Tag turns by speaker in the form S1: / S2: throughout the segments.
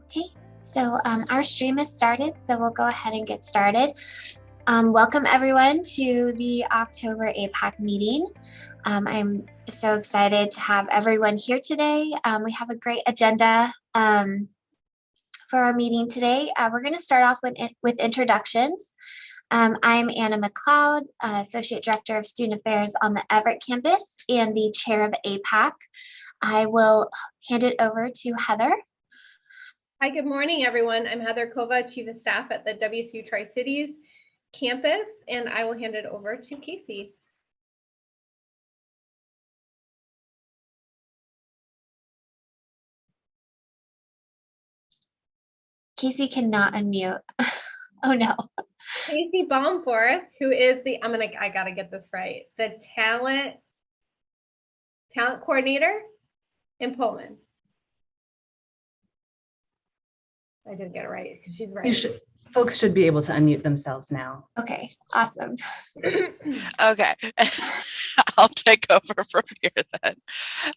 S1: Okay, so our stream is started, so we'll go ahead and get started. Welcome everyone to the October APAC meeting. I'm so excited to have everyone here today. We have a great agenda for our meeting today. We're going to start off with introductions. I'm Anna McLeod, Associate Director of Student Affairs on the Everett campus and the Chair of APAC. I will hand it over to Heather.
S2: Hi, good morning, everyone. I'm Heather Kova, Chief of Staff at the WSU Tri-Cities campus, and I will hand it over to Casey.
S1: Casey cannot unmute. Oh no.
S2: Casey Baumforth, who is the, I gotta get this right, the talent coordinator in Pullman. I didn't get it right because she's right.
S3: Folks should be able to unmute themselves now.
S1: Okay, awesome.
S4: Okay, I'll take over from here then.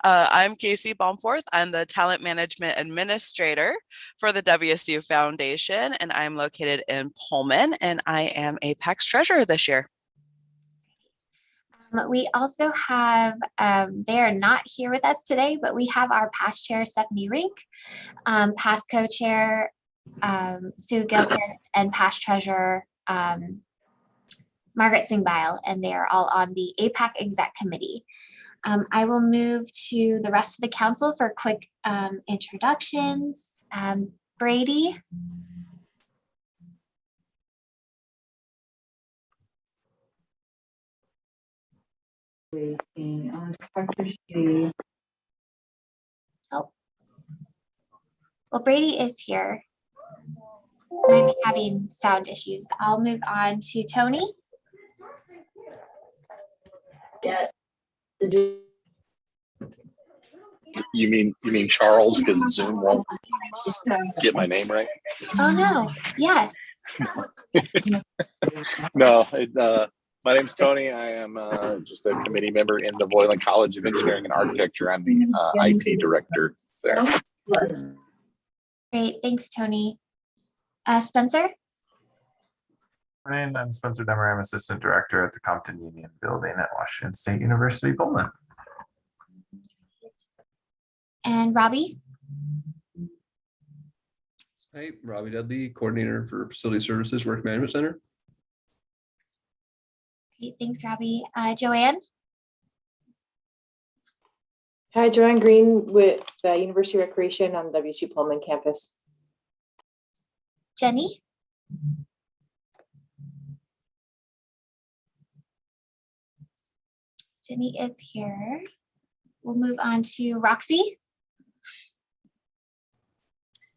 S4: I'm Casey Baumforth. I'm the Talent Management Administrator for the WSU Foundation, and I'm located in Pullman, and I am APAC's Treasurer this year.
S1: We also have, they are not here with us today, but we have our past chair, Stephanie Rink, past co-chair, Sue Gilchrist, and past treasurer, Margaret Singbile, and they are all on the APAC Exec Committee. I will move to the rest of the council for quick introductions. Brady. Oh, well, Brady is here. Might be having sound issues. I'll move on to Tony.
S5: You mean Charles, because Zoom won't get my name right?
S1: Oh no, yes.
S5: No, my name's Tony. I am just a committee member in the Boylan College of Engineering and Architecture. I'm the IT director there.
S1: Great, thanks, Tony. Spencer?
S6: Morning, I'm Spencer Demmer. I'm Assistant Director at the Compton Union Building at Washington State University, Pullman.
S1: And Robbie?
S7: Hi, Robbie Dudley, Coordinator for Facility Services Work Management Center.
S1: Okay, thanks, Robbie. Joanne?
S8: Hi, Joanne Green with the University Recreation on the WSU Pullman campus.
S1: Jenny? Jenny is here. We'll move on to Roxy.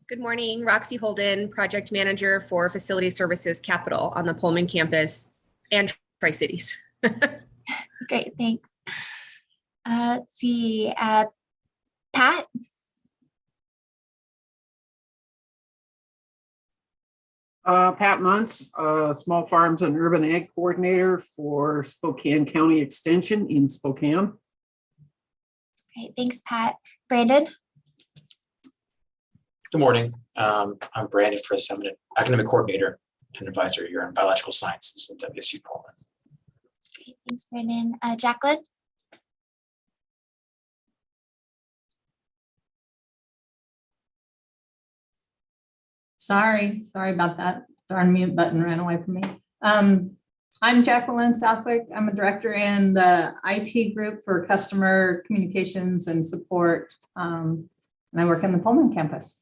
S9: Good morning, Roxy Holden, Project Manager for Facility Services Capital on the Pullman campus and Tri-Cities.
S1: Great, thanks. Let's see, Pat?
S10: Pat Muntz, Small Farms and Urban Ag Coordinator for Spokane County Extension in Spokane.
S1: Great, thanks, Pat. Brandon?
S11: Good morning. I'm Brandon Friss. I'm an academic coordinator and advisor here in biological sciences at WSU Pullman.
S1: Great, thanks, Brandon. Jacqueline?
S12: Sorry about that. Darn mute button ran away from me. I'm Jacqueline Southwick. I'm a director in the IT group for customer communications and support. And I work in the Pullman campus.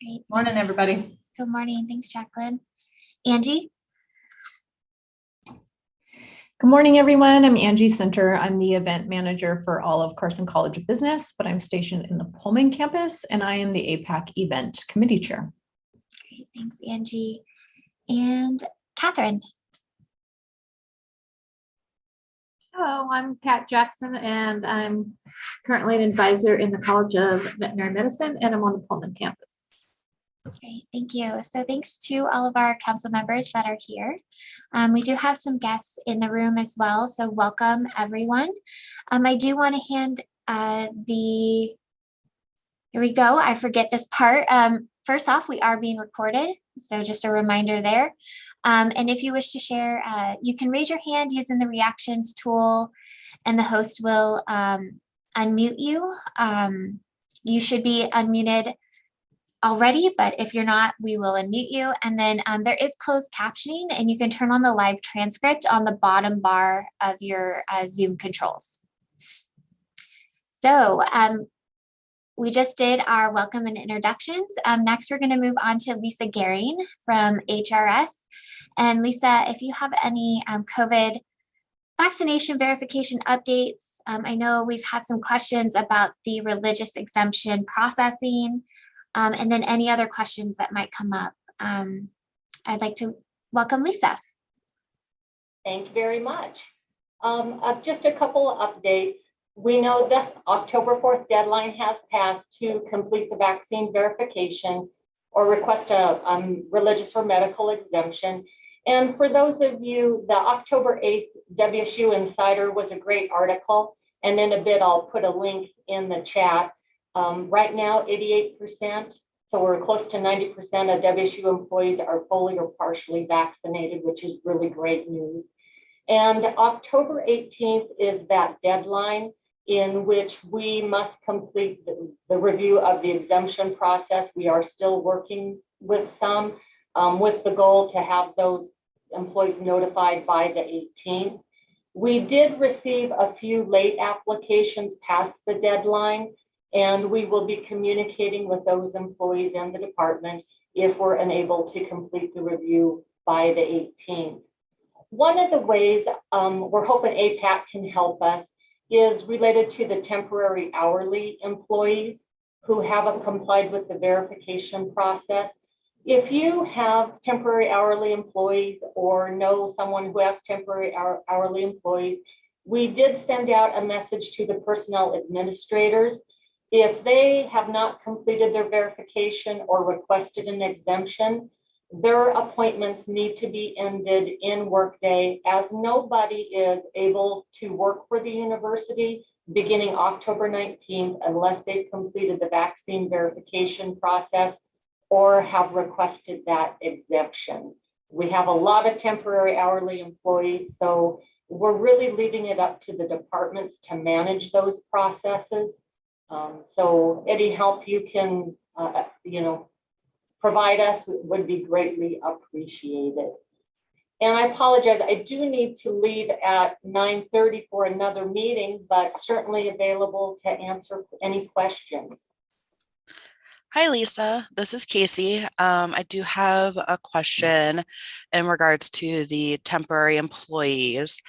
S1: Great.
S12: Morning, everybody.
S1: Good morning. Thanks, Jacqueline. Angie?
S13: Good morning, everyone. I'm Angie Center. I'm the event manager for all of Carson College of Business, but I'm stationed in the Pullman campus, and I am the APAC event committee chair.
S1: Great, thanks, Angie. And Catherine.
S14: Hello, I'm Kat Jackson, and I'm currently an advisor in the College of Veterinary Medicine, and I'm on the Pullman campus.
S1: Great, thank you. So thanks to all of our council members that are here. We do have some guests in the room as well, so welcome everyone. I do want to hand here we go, I forget this part. first off, we are being recorded, so just a reminder there. And if you wish to share, you can raise your hand using the reactions tool, and the host will unmute you. You should be unmuted already, but if you're not, we will unmute you. And then there is closed captioning, and you can turn on the live transcript on the bottom bar of your Zoom controls. So we just did our welcome and introductions. Next, we're going to move on to Lisa Gehring from HRS. And Lisa, if you have any COVID vaccination verification updates, I know we've had some questions about the religious exemption processing, and then any other questions that might come up. I'd like to welcome Lisa.
S15: Thank you very much. Just a couple of updates. We know the October 4th deadline has passed to complete the vaccine verification or request a religious or medical exemption. And for those of you, the October 8th WSU Insider was a great article. And in a bit, I'll put a link in the chat. Right now, 88%, so we're close to 90% of WSU employees are fully or partially vaccinated, which is really great news. And October 18th is that deadline in which we must complete the review of the exemption process. We are still working with some, with the goal to have those employees notified by the 18th. We did receive a few late applications past the deadline, and we will be communicating with those employees and the department if we're unable to complete the review by the 18th. One of the ways we're hoping APAC can help us is related to the temporary hourly employees who haven't complied with the verification process. If you have temporary hourly employees or know someone who has temporary hourly employees, we did send out a message to the personnel administrators. If they have not completed their verification or requested an exemption, their appointments need to be ended in workday, as nobody is able to work for the university beginning October 19th unless they've completed the vaccine verification process or have requested that exemption. We have a lot of temporary hourly employees, so we're really leaving it up to the departments to manage those processes. So any help you can, provide us would be greatly appreciated. And I apologize, I do need to leave at 9:30 for another meeting, but certainly available to answer any questions.
S4: Hi, Lisa. This is Casey. I do have a question in regards to the temporary employees.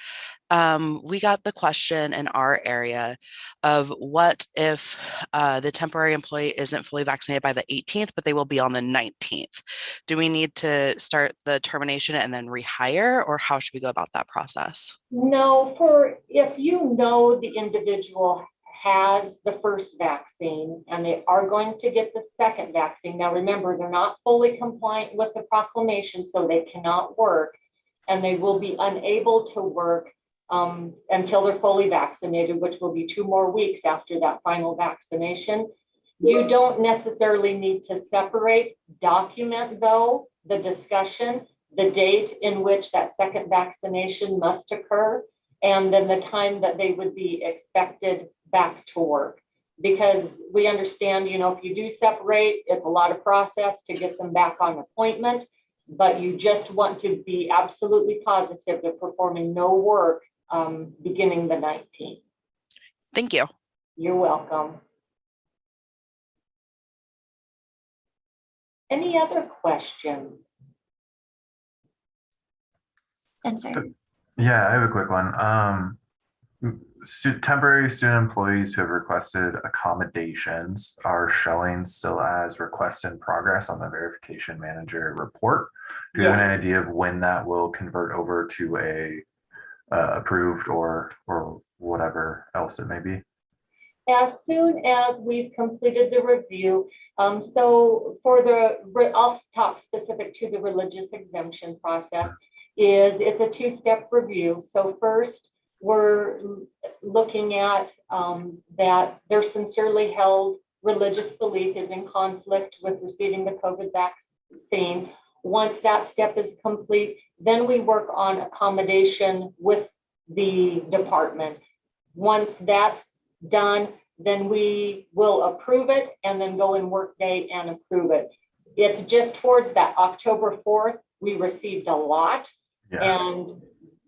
S4: We got the question in our area of what if the temporary employee isn't fully vaccinated by the 18th, but they will be on the 19th. Do we need to start the termination and then rehire, or how should we go about that process?
S15: No, if you know the individual has the first vaccine and they are going to get the second vaccine. Now, remember, they're not fully compliant with the proclamation, so they cannot work, and they will be unable to work until they're fully vaccinated, which will be 2 more weeks after that final vaccination. You don't necessarily need to separate. Document, though, the discussion, the date in which that second vaccination must occur, and then the time that they would be expected back to work. Because we understand, if you do separate, it's a lot of process to get them back on appointment, but you just want to be absolutely positive they're performing no work beginning the 19th.
S4: Thank you.
S15: You're welcome. Any other questions?
S1: Spencer.
S6: Yeah, I have a quick one. Temporary student employees who have requested accommodations are showing still as request in progress on the verification manager report. Do you have any idea of when that will convert over to a approved or whatever else it may be?
S15: As soon as we've completed the review, so for I'll talk specific to the religious exemption process, it's a 2-step review. So first, we're looking at that they're sincerely held religious belief is in conflict with receiving the COVID vaccine. Once that step is complete, then we work on accommodation with the department. Once that's done, then we will approve it and then go in Workday and approve it. It's just towards that October 4th, we received a lot. And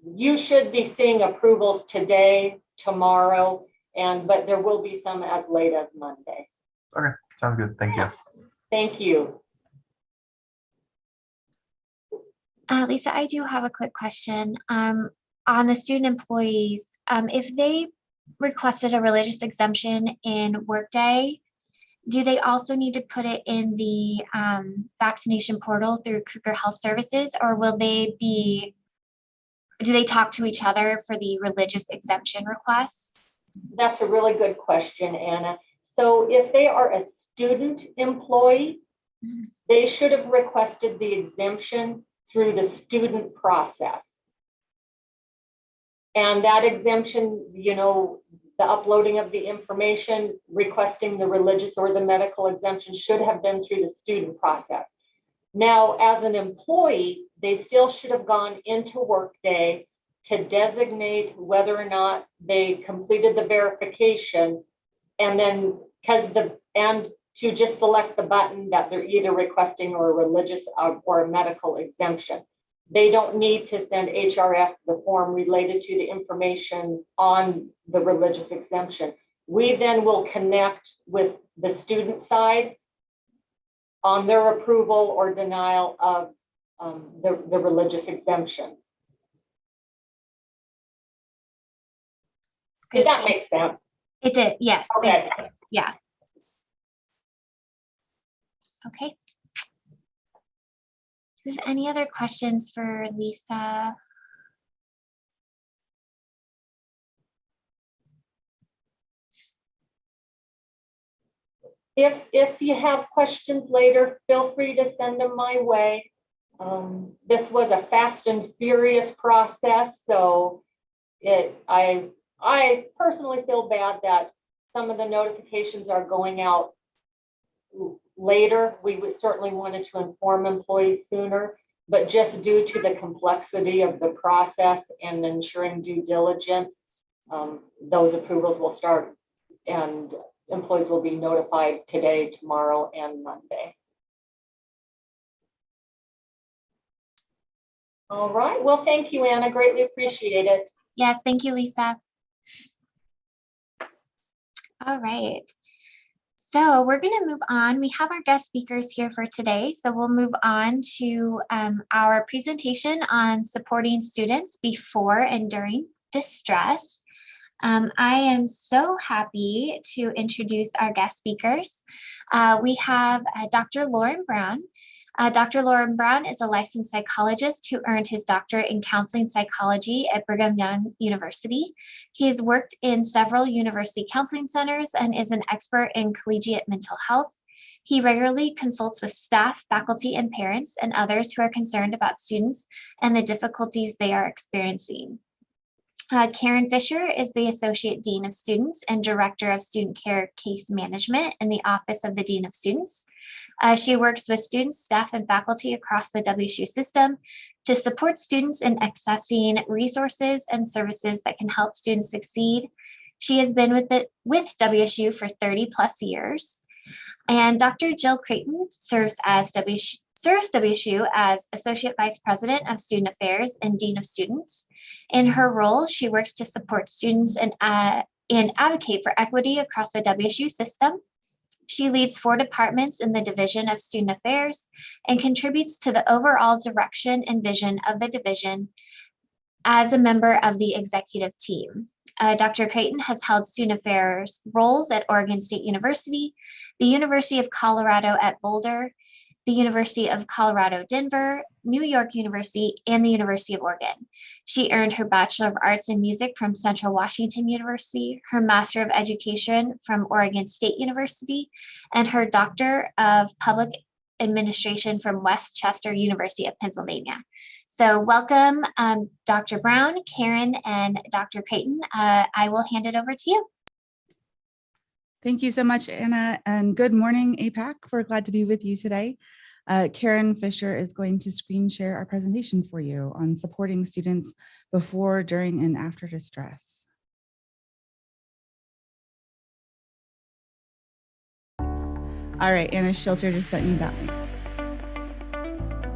S15: you should be seeing approvals today, tomorrow, but there will be some as late as Monday.
S6: Okay, sounds good. Thank you.
S15: Thank you.
S1: Lisa, I do have a quick question. On the student employees, if they requested a religious exemption in Workday, do they also need to put it in the vaccination portal through Kruger Health Services, or do they talk to each other for the religious exemption requests?
S15: That's a really good question, Anna. So if they are a student employee, they should have requested the exemption through the student process. And that exemption, you know, the uploading of the information, requesting the religious or the medical exemption should have been through the student process. Now, as an employee, they still should have gone into Workday to designate whether or not they completed the verification, and then to just select the button that they're either requesting or a religious or a medical exemption. They don't need to send HRS the form related to the information on the religious exemption. We then will connect with the student side on their approval or denial of the religious exemption. Did that make sense?
S1: It did, yes.
S15: Okay.
S1: Yeah. Okay. Do you have any other questions for Lisa?
S15: If you have questions later, feel free to send them my way. This was a fast and furious process, so I personally feel bad that some of the notifications are going out later. We would certainly wanted to inform employees sooner, but just due to the complexity of the process and ensuring due diligence, those approvals will start and employees will be notified today, tomorrow, and Monday. All right. Well, thank you, Anna. Greatly appreciate it.
S1: Yes, thank you, Lisa. All right. So we're going to move on. We have our guest speakers here for today. So we'll move on to our presentation on supporting students before and during distress. I am so happy to introduce our guest speakers. We have Dr. Lauren Brown. Dr. Lauren Brown is a licensed psychologist who earned his doctorate in counseling psychology at Brigham Young University. He has worked in several university counseling centers and is an expert in collegiate mental health. He regularly consults with staff, faculty, and parents and others who are concerned about students and the difficulties they are experiencing. Karen Fisher is the Associate Dean of Students and Director of Student Care Case Management in the Office of the Dean of Students. She works with students, staff, and faculty across the WSU system to support students in accessing resources and services that can help students succeed. She has been with WSU for 30 plus years. And Dr. Jill Creighton serves WSU as Associate Vice President of Student Affairs and Dean of Students. In her role, she works to support students and advocate for equity across the WSU system. She leads 4 departments in the Division of Student Affairs and contributes to the overall direction and vision of the division as a member of the executive team. Dr. Creighton has held student affairs roles at Oregon State University, the University of Colorado at Boulder, the University of Colorado, Denver, New York University, and the University of Oregon. She earned her Bachelor of Arts in Music from Central Washington University, her Master of Education from Oregon State University, and her Doctor of Public Administration from West Chester University of Pennsylvania. So welcome, Dr. Brown, Karen, and Dr. Creighton. I will hand it over to you.
S16: Thank you so much, Anna, and good morning, APAC. We're glad to be with you today. Karen Fisher is going to screen share our presentation for you on supporting students before, during, and after distress. All right, Anna Schilter just sent me that link.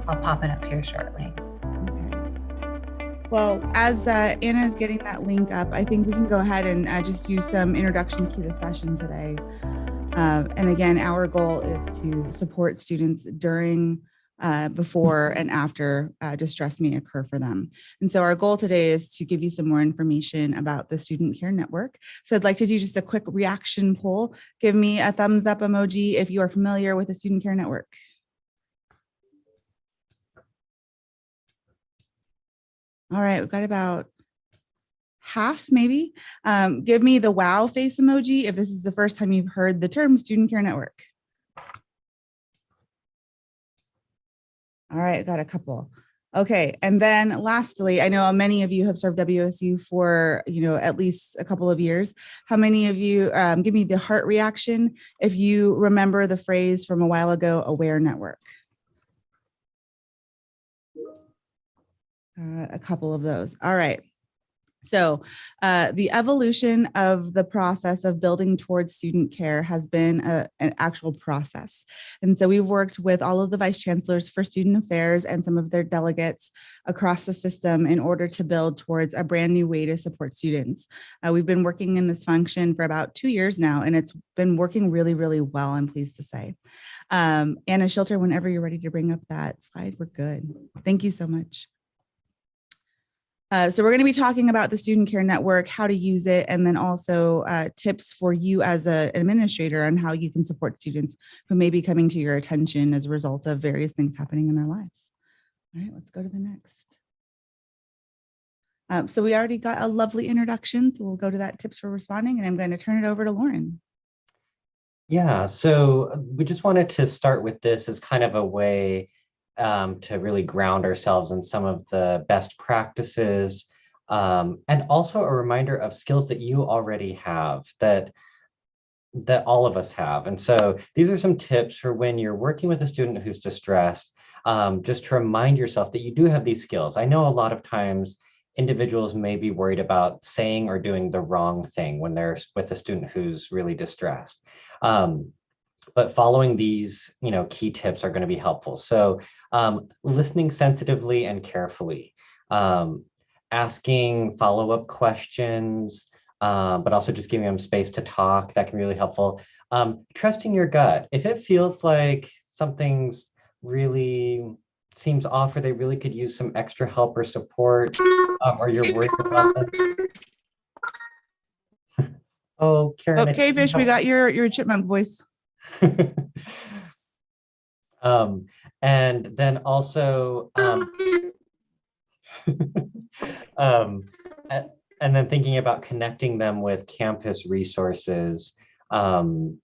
S3: I'll pop it up here shortly.
S16: Well, as Anna is getting that link up, I think we can go ahead and just do some introductions to the session today. And again, our goal is to support students during, before, and after distress may occur for them. And so our goal today is to give you some more information about the Student Care Network. So I'd like to do just a quick reaction poll. Give me a thumbs up emoji if you are familiar with the Student Care Network. All right, we've got about half maybe. Give me the wow face emoji if this is the first time you've heard the term Student Care Network. All right, got a couple. Okay, and then lastly, I know many of you have served WSU for, at least a couple of years. How many of you, give me the heart reaction if you remember the phrase from a while ago, Aware Network. A couple of those. All right. So the evolution of the process of building towards student care has been an actual process. And so we've worked with all of the vice chancellors for student affairs and some of their delegates across the system in order to build towards a brand new way to support students. We've been working in this function for about 2 years now, and it's been working really, really well, I'm pleased to say. Anna Schilter, whenever you're ready to bring up that slide, we're good. Thank you so much. So we're going to be talking about the Student Care Network, how to use it, and then also tips for you as an administrator on how you can support students who may be coming to your attention as a result of various things happening in their lives. All right, let's go to the next. So we already got a lovely introduction, so we'll go to that tips for responding, and I'm going to turn it over to Lauren.
S17: Yeah, so we just wanted to start with this as kind of a way to really ground ourselves in some of the best practices, and also a reminder of skills that you already have, that all of us have. And so these are some tips for when you're working with a student who's distressed, just to remind yourself that you do have these skills. I know a lot of times individuals may be worried about saying or doing the wrong thing when they're with a student who's really distressed. But following these, key tips are going to be helpful. So listening sensitively and carefully, asking follow-up questions, but also just giving them space to talk, that can be really helpful. Trusting your gut. If it feels like something's really seems off or they really could use some extra help or support, or you're worried about them. Oh, Karen.
S16: Okay, Fish, we got your chipmunk voice.
S17: And then also, and then thinking about connecting them with campus resources. Then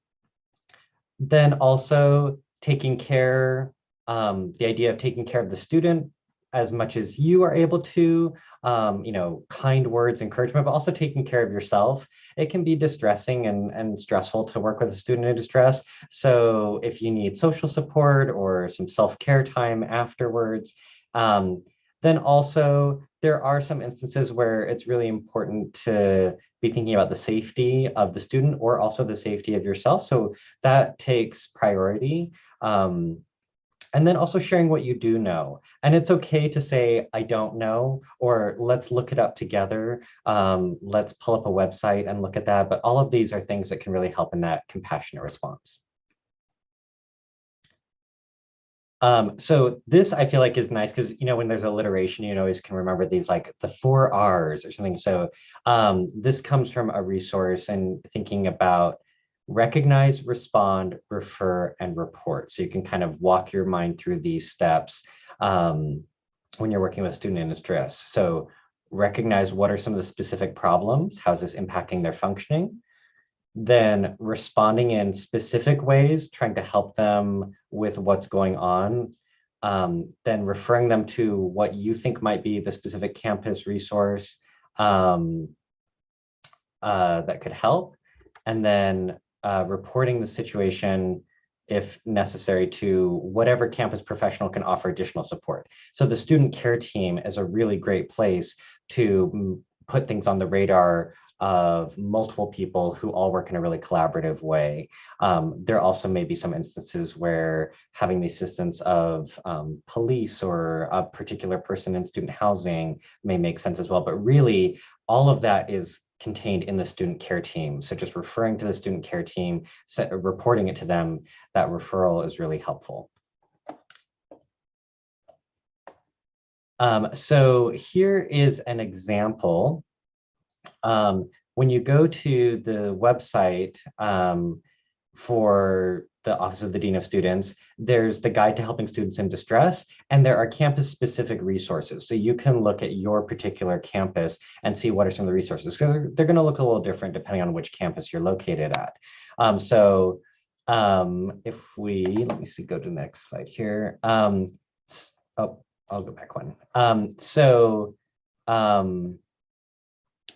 S17: also taking care, the idea of taking care of the student as much as you are able to, kind words, encouragement, but also taking care of yourself. It can be distressing and stressful to work with a student in distress. So if you need social support or some self-care time afterwards, then also there are some instances where it's really important to be thinking about the safety of the student or also the safety of yourself. So that takes priority. And then also sharing what you do know. And it's okay to say, I don't know, or let's look it up together. Let's pull up a website and look at that. But all of these are things that can really help in that compassionate response. So this I feel like is nice because, when there's alliteration, you always can remember these like the 4 R's or something. So this comes from a resource and thinking about recognize, respond, refer, and report. So you can kind of walk your mind through these steps when you're working with a student in distress. So recognize what are some of the specific problems, how's this impacting their functioning, then responding in specific ways, trying to help them with what's going on, then referring them to what you think might be the specific campus resource that could help, and then reporting the situation if necessary to whatever campus professional can offer additional support. So the student care team is a really great place to put things on the radar of multiple people who all work in a really collaborative way. There also may be some instances where having the assistance of police or a particular person in student housing may make sense as well. But really, all of that is contained in the student care team. So just referring to the student care team, reporting it to them, that referral is really helpful. So here is an example. When you go to the website for the Office of the Dean of Students, there's the Guide to Helping Students in Distress, and there are campus-specific resources. So you can look at your particular campus and see what are some of the resources. So they're going to look a little different depending on which campus you're located at. If we, let me see, go to the next slide here. Oh, I'll go back one.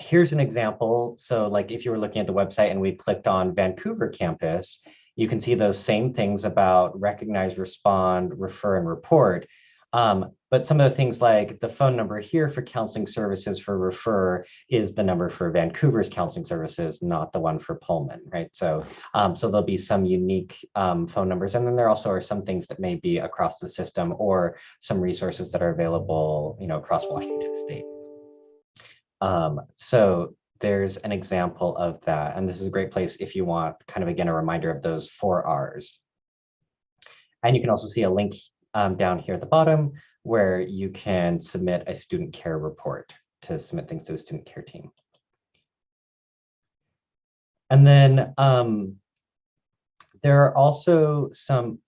S17: Here's an example. So like if you were looking at the website and we clicked on Vancouver campus, you can see those same things about recognize, respond, refer, and report. But some of the things like the phone number here for counseling services for refer is the number for Vancouver's counseling services, not the one for Pullman, right? So there'll be some unique phone numbers. And then there also are some things that may be across the system or some resources that are available, across Washington State. So there's an example of that. And this is a great place if you want kind of, again, a reminder of those 4 R's. And you can also see a link down here at the bottom where you can submit a student care report to submit things to the student care team. And then there are also some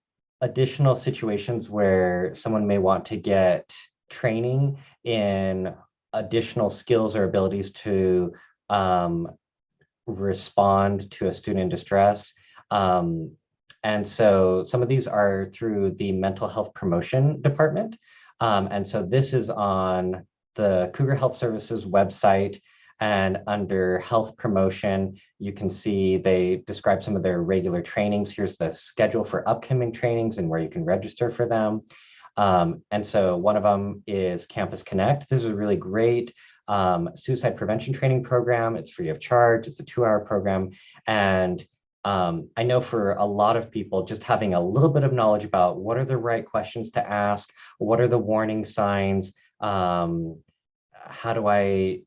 S17: additional situations where someone may want to get training in additional skills or abilities to respond to a student in distress. And so some of these are through the mental health promotion department. And so this is on the Cougar Health Services website, and under health promotion, you can see they describe some of their regular trainings. Here's the schedule for upcoming trainings and where you can register for them. And so one of them is Campus Connect. This is a really great suicide prevention training program. It's free of charge. It's a 2-hour program. And I know for a lot of people, just having a little bit of knowledge about what are the right questions to ask, what are the warning signs, how do I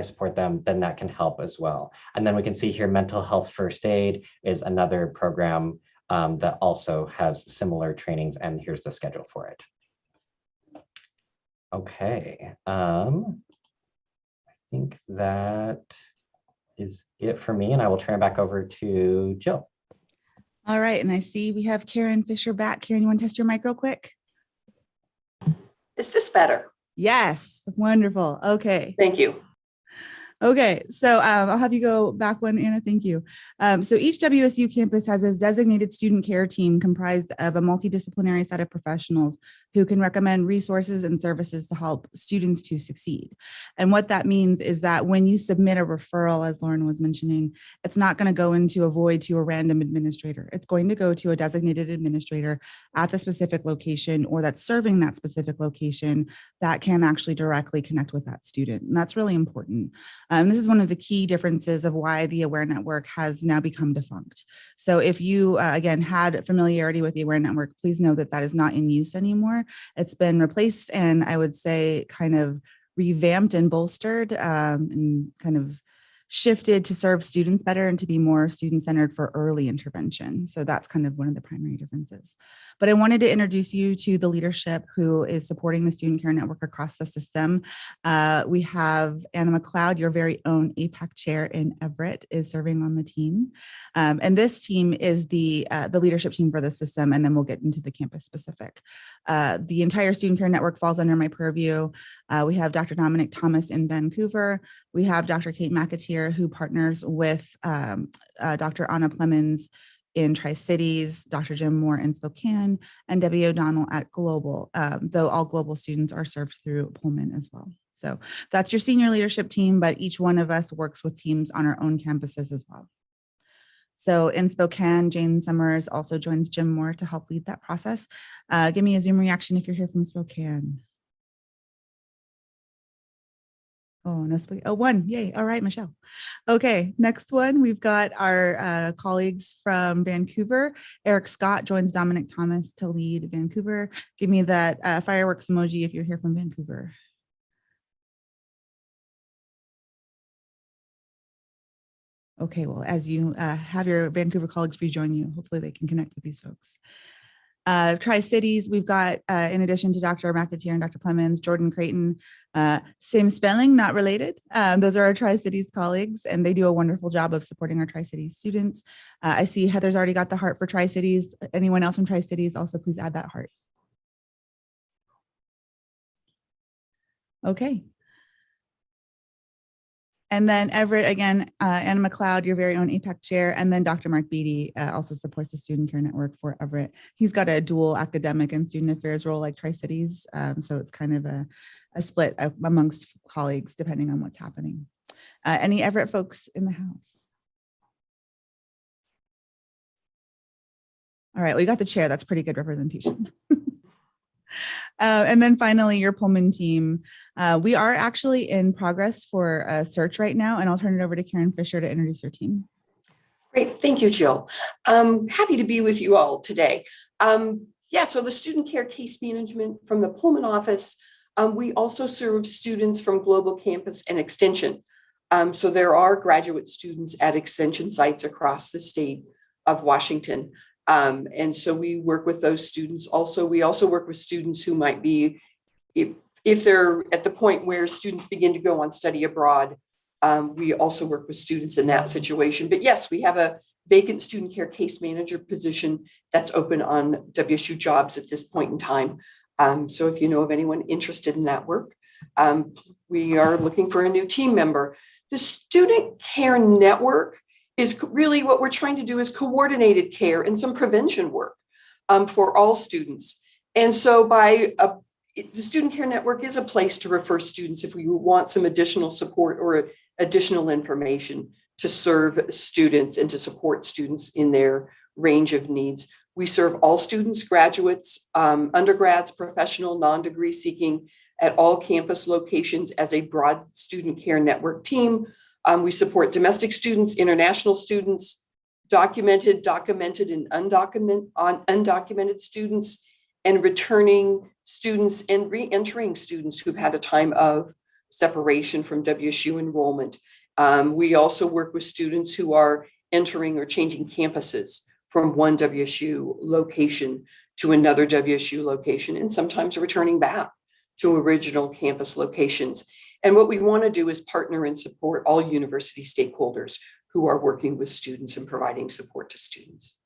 S17: support them, then that can help as well. And then we can see here mental health first aid is another program that also has similar trainings, and here's the schedule for it. Okay, I think that is it for me, and I will turn it back over to Jill.
S16: All right, and I see we have Karen Fisher back. Karen, you want to test your mic real quick?
S18: Is this better?
S16: Yes, wonderful. Okay.
S18: Thank you.
S16: Okay, so I'll have you go back one, Anna, thank you. So each WSU campus has a designated student care team comprised of a multidisciplinary set of professionals who can recommend resources and services to help students to succeed. And what that means is that when you submit a referral, as Lauren was mentioning, it's not going to go into a void to a random administrator. It's going to go to a designated administrator at the specific location or that's serving that specific location that can actually directly connect with that student. And that's really important. This is one of the key differences of why the Aware Network has now become defunct. So if you, again, had familiarity with the Aware Network, please know that that is not in use anymore. It's been replaced and I would say kind of revamped and bolstered and kind of shifted to serve students better and to be more student-centered for early intervention. So that's kind of one of the primary differences. But I wanted to introduce you to the leadership who is supporting the Student Care Network across the system. We have Anna McLeod, your very own APAC chair in Everett, is serving on the team. And this team is the leadership team for the system, and then we'll get into the campus specific. The entire Student Care Network falls under my purview. We have Dr. Dominic Thomas in Vancouver. We have Dr. Kate McAteer, who partners with Dr. Anna Plemons in Tri-Cities, Dr. Jim Moore in Spokane, and Debbie O'Donnell at Global, though all Global students are served through Pullman as well. So that's your senior leadership team, but each one of us works with teams on our own campuses as well. So in Spokane, Jane Summers also joins Jim Moore to help lead that process. Give me a Zoom reaction if you're here from Spokane. Oh, no, oh, one, yay. All right, Michelle. Okay, next one, we've got our colleagues from Vancouver. Eric Scott joins Dominic Thomas to lead Vancouver. Give me that fireworks emoji if you're here from Vancouver. Okay, well, as you have your Vancouver colleagues rejoin you, hopefully they can connect with these folks. Tri-Cities, we've got, in addition to Dr. McAteer and Dr. Clemens, Jordan Creighton, same spelling, not related. Those are our Tri-Cities colleagues, and they do a wonderful job of supporting our Tri-Cities students. I see Heather's already got the heart for Tri-Cities. Anyone else from Tri-Cities, also please add that heart. Okay. And then Everett, again, Anna McLeod, your very own APAC chair, and then Dr. Mark Beatty also supports the Student Care Network for Everett. He's got a dual academic and student affairs role like Tri-Cities, so it's kind of a split amongst colleagues depending on what's happening. Any Everett folks in the house? All right, we got the chair. That's pretty good representation. And then finally, your Pullman team. We are actually in progress for a search right now, and I'll turn it over to Karen Fisher to introduce her team.
S18: Great, thank you, Jill. Happy to be with you all today. Yeah, so the student care case management from the Pullman office, we also serve students from Global Campus and Extension. So there are graduate students at Extension sites across the state of Washington. And so we work with those students. Also, we also work with students who might be, if they're at the point where students begin to go on study abroad, we also work with students in that situation. But yes, we have a vacant student care case manager position that's open on WSU Jobs at this point in time. So if you know of anyone interested in that work, we are looking for a new team member. The Student Care Network is really what we're trying to do is coordinated care and some prevention work for all students. And so the Student Care Network is a place to refer students if we want some additional support or additional information to serve students and to support students in their range of needs. We serve all students, graduates, undergrads, professional, non-degree seeking at all campus locations as a broad student care network team. We support domestic students, international students, documented, and undocumented students, and returning students and re-entering students who've had a time of separation from WSU enrollment. We also work with students who are entering or changing campuses from one WSU location to another WSU location, and sometimes returning back to original campus locations. And what we want to do is partner and support all university stakeholders who are working with students and providing support to students.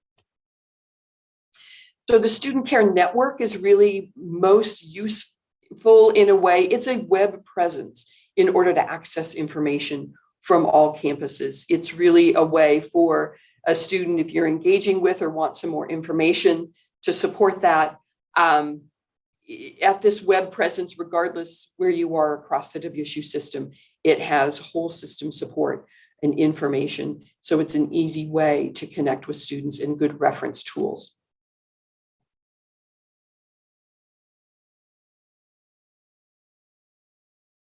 S18: So the Student Care Network is really most useful in a way. It's a web presence in order to access information from all campuses. It's really a way for a student, if you're engaging with or want some more information, to support that at this web presence, regardless where you are across the WSU system. It has whole system support and information. So it's an easy way to connect with students and good reference tools.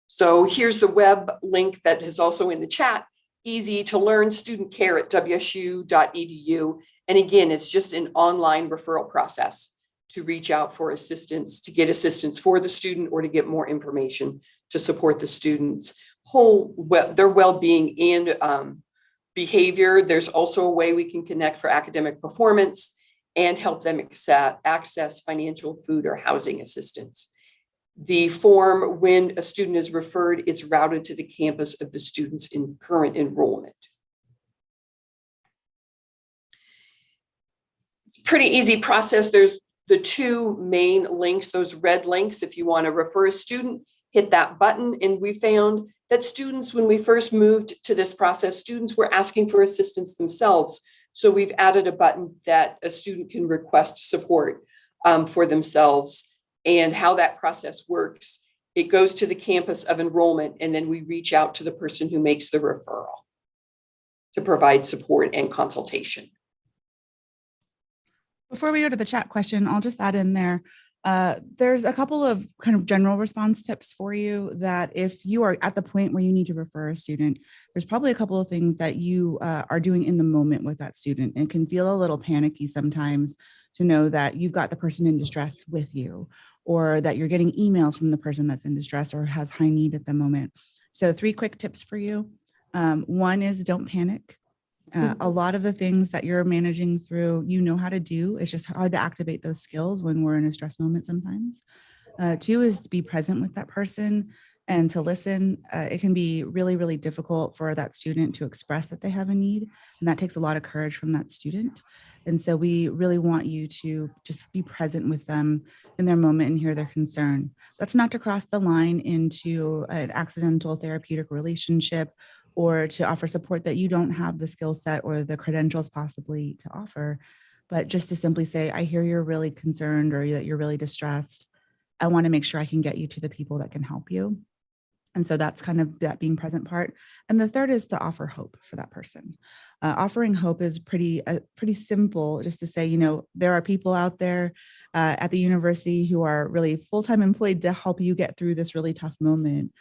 S18: So here's the web link that is also in the chat. Easy to learn, student care at wsu.edu. And again, it's just an online referral process to reach out for assistance, to get assistance for the student or to get more information to support the students' their well-being and behavior. There's also a way we can connect for academic performance and help them access financial, food, or housing assistance. The form, when a student is referred, it's routed to the campus of the students in current enrollment. It's a pretty easy process. There's the two main links, those red links. If you want to refer a student, hit that button. And we found that students, when we first moved to this process, students were asking for assistance themselves. So we've added a button that a student can request support for themselves. And how that process works, it goes to the campus of enrollment, and then we reach out to the person who makes the referral. to provide support and consultation.
S16: Before we go to the chat question, I'll just add in there, there's a couple of kind of general response tips for you that if you are at the point where you need to refer a student, there's probably a couple of things that you are doing in the moment with that student. It can feel a little panicky sometimes to know that you've got the person in distress with you, or that you're getting emails from the person that's in distress or has high need at the moment. So 3 quick tips for you. One is don't panic. A lot of the things that you're managing through, you know how to do. It's just hard to activate those skills when we're in a stress moment sometimes. 2 is to be present with that person and to listen. It can be really, really difficult for that student to express that they have a need. And that takes a lot of courage from that student. And so we really want you to just be present with them in their moment and hear their concern. That's not to cross the line into an accidental therapeutic relationship or to offer support that you don't have the skill set or the credentials possibly to offer, but just to simply say, I hear you're really concerned or that you're really distressed. I want to make sure I can get you to the people that can help you. And so that's kind of that being present part. And the third is to offer hope for that person. Offering hope is pretty simple, just to say, you know, there are people out there at the university who are really full-time employed to help you get through this really tough moment.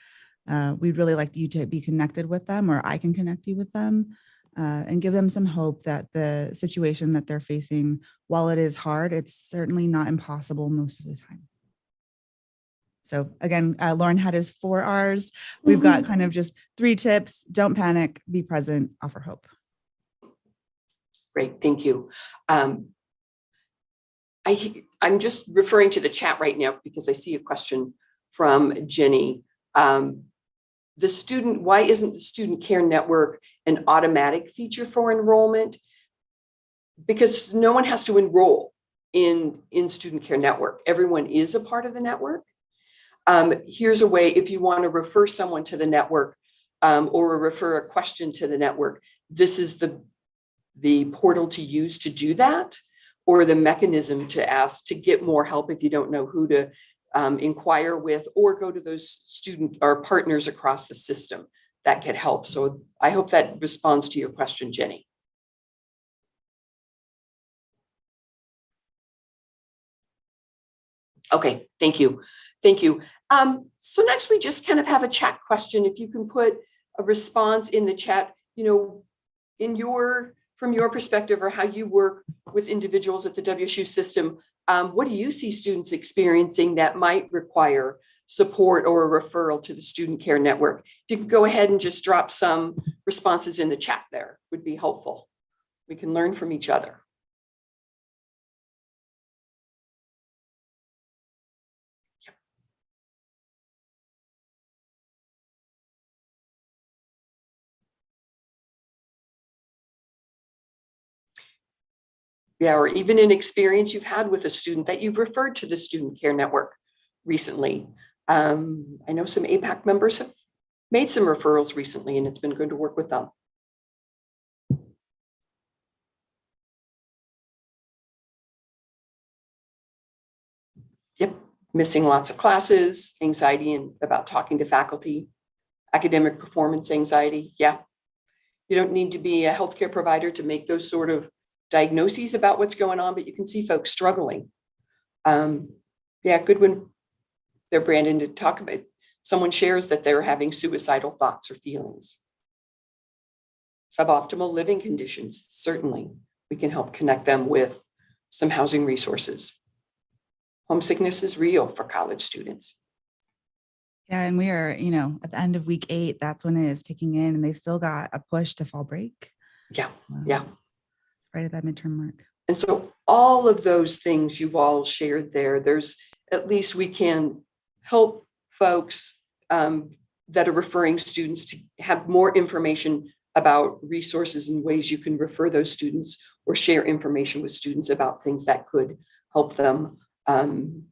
S16: We'd really like you to be connected with them, or I can connect you with them and give them some hope that the situation that they're facing, while it is hard, it's certainly not impossible most of the time. So again, Lauren had his 4 R's. We've got kind of just 3 tips: don't panic, be present, offer hope.
S18: Great, thank you. I'm just referring to the chat right now because I see a question from Jenny. Why isn't the Student Care Network an automatic feature for enrollment? Because no one has to enroll in Student Care Network. Everyone is a part of the network. Here's a way, if you want to refer someone to the network or refer a question to the network, this is the portal to use to do that, or the mechanism to ask to get more help if you don't know who to inquire with, or go to those student or partners across the system that could help. So I hope that responds to your question, Jenny. Okay, thank you. Thank you. So next we just kind of have a chat question. If you can put a response in the chat, you know, from your perspective or how you work with individuals at the WSU system, what do you see students experiencing that might require support or a referral to the Student Care Network? If you could go ahead and just drop some responses in the chat there, would be helpful. We can learn from each other. Yeah, or even an experience you've had with a student that you've referred to the Student Care Network recently. I know some APAC members have made some referrals recently, and it's been good to work with them. Yep, missing lots of classes, anxiety and about talking to faculty, academic performance anxiety. Yeah, you don't need to be a healthcare provider to make those sort of diagnoses about what's going on, but you can see folks struggling. Yeah, good when they're Brandon to talk about, someone shares that they're having suicidal thoughts or feelings. Suboptimal living conditions, certainly we can help connect them with some housing resources. Homesickness is real for college students.
S16: Yeah, and we are, you know, at the end of week 8, that's when it is kicking in, and they've still got a push to fall break.
S18: Yeah, yeah.
S16: Right at that midterm mark.
S18: And so all of those things you've all shared there, there's at least we can help folks that are referring students to have more information about resources and ways you can refer those students or share information with students about things that could help them and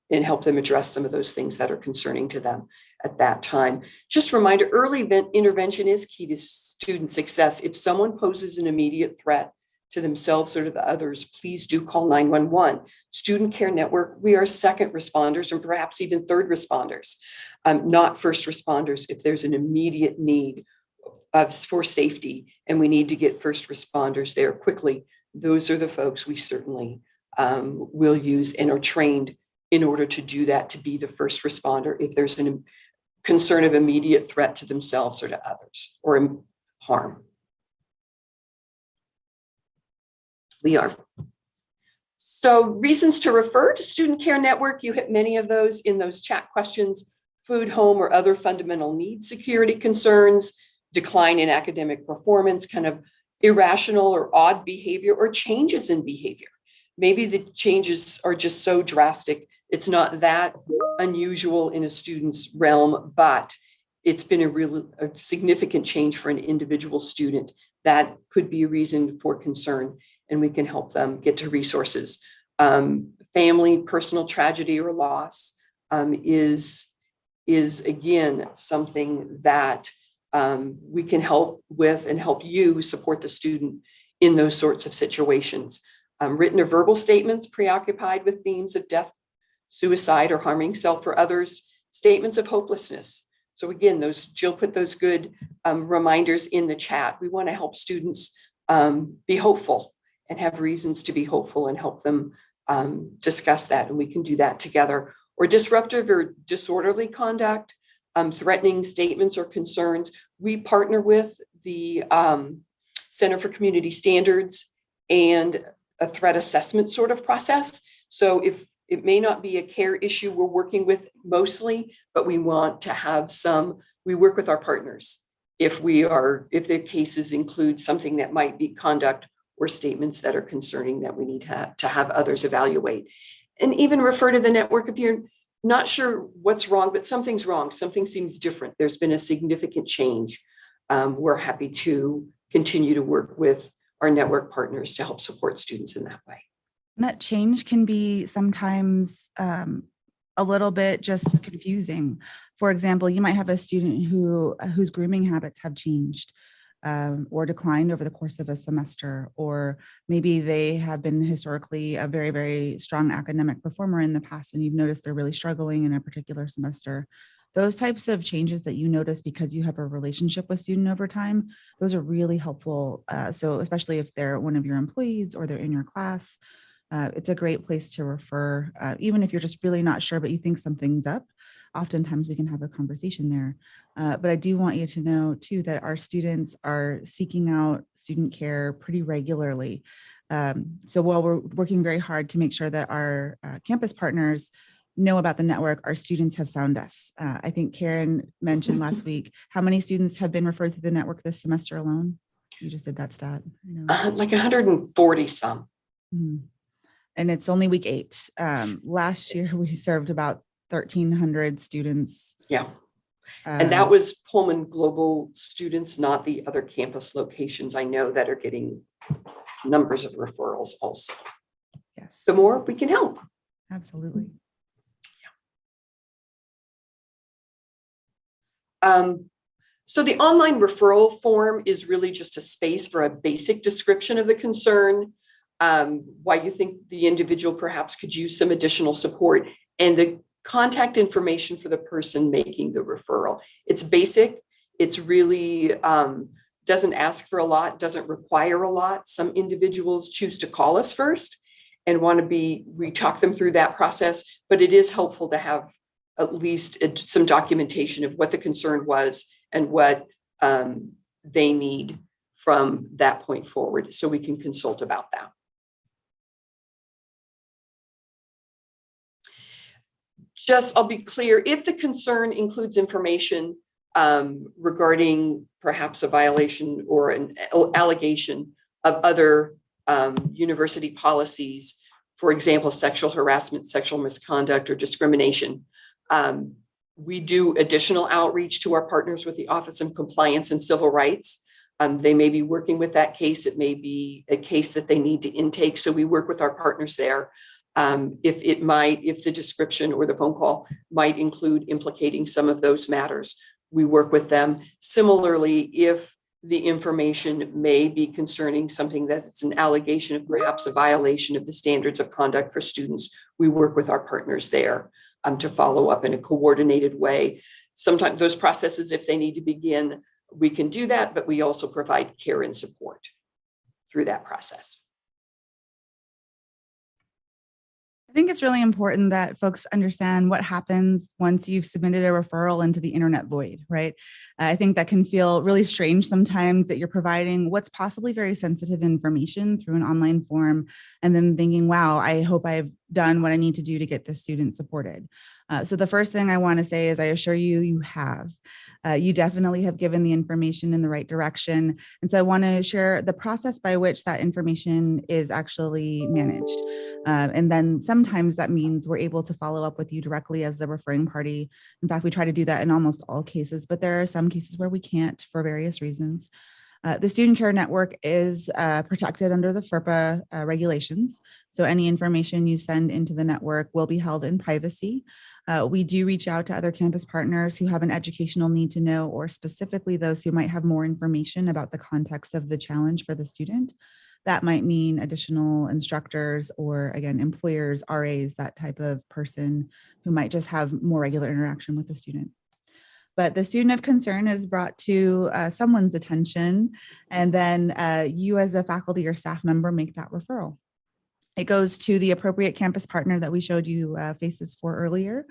S18: help them address some of those things that are concerning to them at that time. Just a reminder, early intervention is key to student success. If someone poses an immediate threat to themselves or to the others, please do call 911. Student Care Network, we are second responders and perhaps even third responders, not first responders if there's an immediate need for safety, and we need to get first responders there quickly. Those are the folks we certainly will use and are trained in order to do that, to be the first responder if there's a concern of immediate threat to themselves or to others, or harm. We are. So reasons to refer to Student Care Network, you hit many of those in those chat questions: food, home, or other fundamental needs security concerns, decline in academic performance, kind of irrational or odd behavior, or changes in behavior. Maybe the changes are just so drastic, it's not that unusual in a student's realm, but it's been a significant change for an individual student. That could be a reason for concern, and we can help them get to resources. Family, personal tragedy or loss is again something that we can help with and help you support the student in those sorts of situations. Written or verbal statements preoccupied with themes of death, suicide, or harming self or others, statements of hopelessness. So again, Jill put those good reminders in the chat. We want to help students be hopeful and have reasons to be hopeful, and help them discuss that, and we can do that together. Or disruptive or disorderly conduct, threatening statements or concerns. We partner with the Center for Community Standards and a threat assessment sort of process. So if it may not be a care issue we're working with mostly, but we want to have we work with our partners if their cases include something that might be conduct or statements that are concerning that we need to have others evaluate. And even refer to the network if you're not sure what's wrong, but something's wrong, something seems different, there's been a significant change. We're happy to continue to work with our network partners to help support students in that way.
S16: And that change can be sometimes a little bit just confusing. For example, you might have a student whose grooming habits have changed or declined over the course of a semester, or maybe they have been historically a very, very strong academic performer in the past, and you've noticed they're really struggling in a particular semester. Those types of changes that you notice because you have a relationship with student over time, those are really helpful. So especially if they're one of your employees or they're in your class, it's a great place to refer, even if you're just really not sure, but you think something's up. Oftentimes we can have a conversation there. But I do want you to know too, that our students are seeking out student care pretty regularly. So while we're working very hard to make sure that our campus partners know about the network, our students have found us. I think Karen mentioned last week, how many students have been referred to the network this semester alone? You just did that stat.
S18: Like 140 some.
S16: Mm-hmm. And it's only week 8. Last year we served about 1,300 students.
S18: Yeah. And that was Pullman Global students, not the other campus locations I know that are getting numbers of referrals also.
S16: Yes.
S18: The more we can help.
S16: Absolutely.
S18: Yeah. So the online referral form is really just a space for a basic description of the concern, why you think the individual perhaps could use some additional support, and the contact information for the person making the referral. It's basic. It's really doesn't ask for a lot, doesn't require a lot. Some individuals choose to call us first and we talk them through that process, but it is helpful to have at least some documentation of what the concern was and what they need from that point forward, so we can consult about that. I'll be clear, if the concern includes information regarding perhaps a violation or an allegation of other university policies, for example, sexual harassment, sexual misconduct, or discrimination, we do additional outreach to our partners with the Office of Compliance and Civil Rights. They may be working with that case. It may be a case that they need to intake. So we work with our partners there. If the description or the phone call might include implicating some of those matters, we work with them. Similarly, if the information may be concerning something that's an allegation of perhaps a violation of the standards of conduct for students, we work with our partners there to follow up in a coordinated way. Sometimes those processes, if they need to begin we can do that, but we also provide care and support through that process.
S16: I think it's really important that folks understand what happens once you've submitted a referral into the internet void, right? I think that can feel really strange sometimes that you're providing what's possibly very sensitive information through an online form and then thinking, wow, I hope I've done what I need to do to get this student supported. So the first thing I want to say is I assure you, you have. You definitely have given the information in the right direction. And so I want to share the process by which that information is actually managed. And then sometimes that means we're able to follow up with you directly as the referring party. In fact, we try to do that in almost all cases, but there are some cases where we can't for various reasons. The Student Care Network is protected under the FERPA regulations. So any information you send into the network will be held in privacy. We do reach out to other campus partners who have an educational need to know, or specifically those who might have more information about the context of the challenge for the student. That might mean additional instructors or, again, employers, RAs, that type of person who might just have more regular interaction with the student. But the student of concern is brought to someone's attention, and then you as a faculty or staff member make that referral. It goes to the appropriate campus partner that we showed you faces for earlier,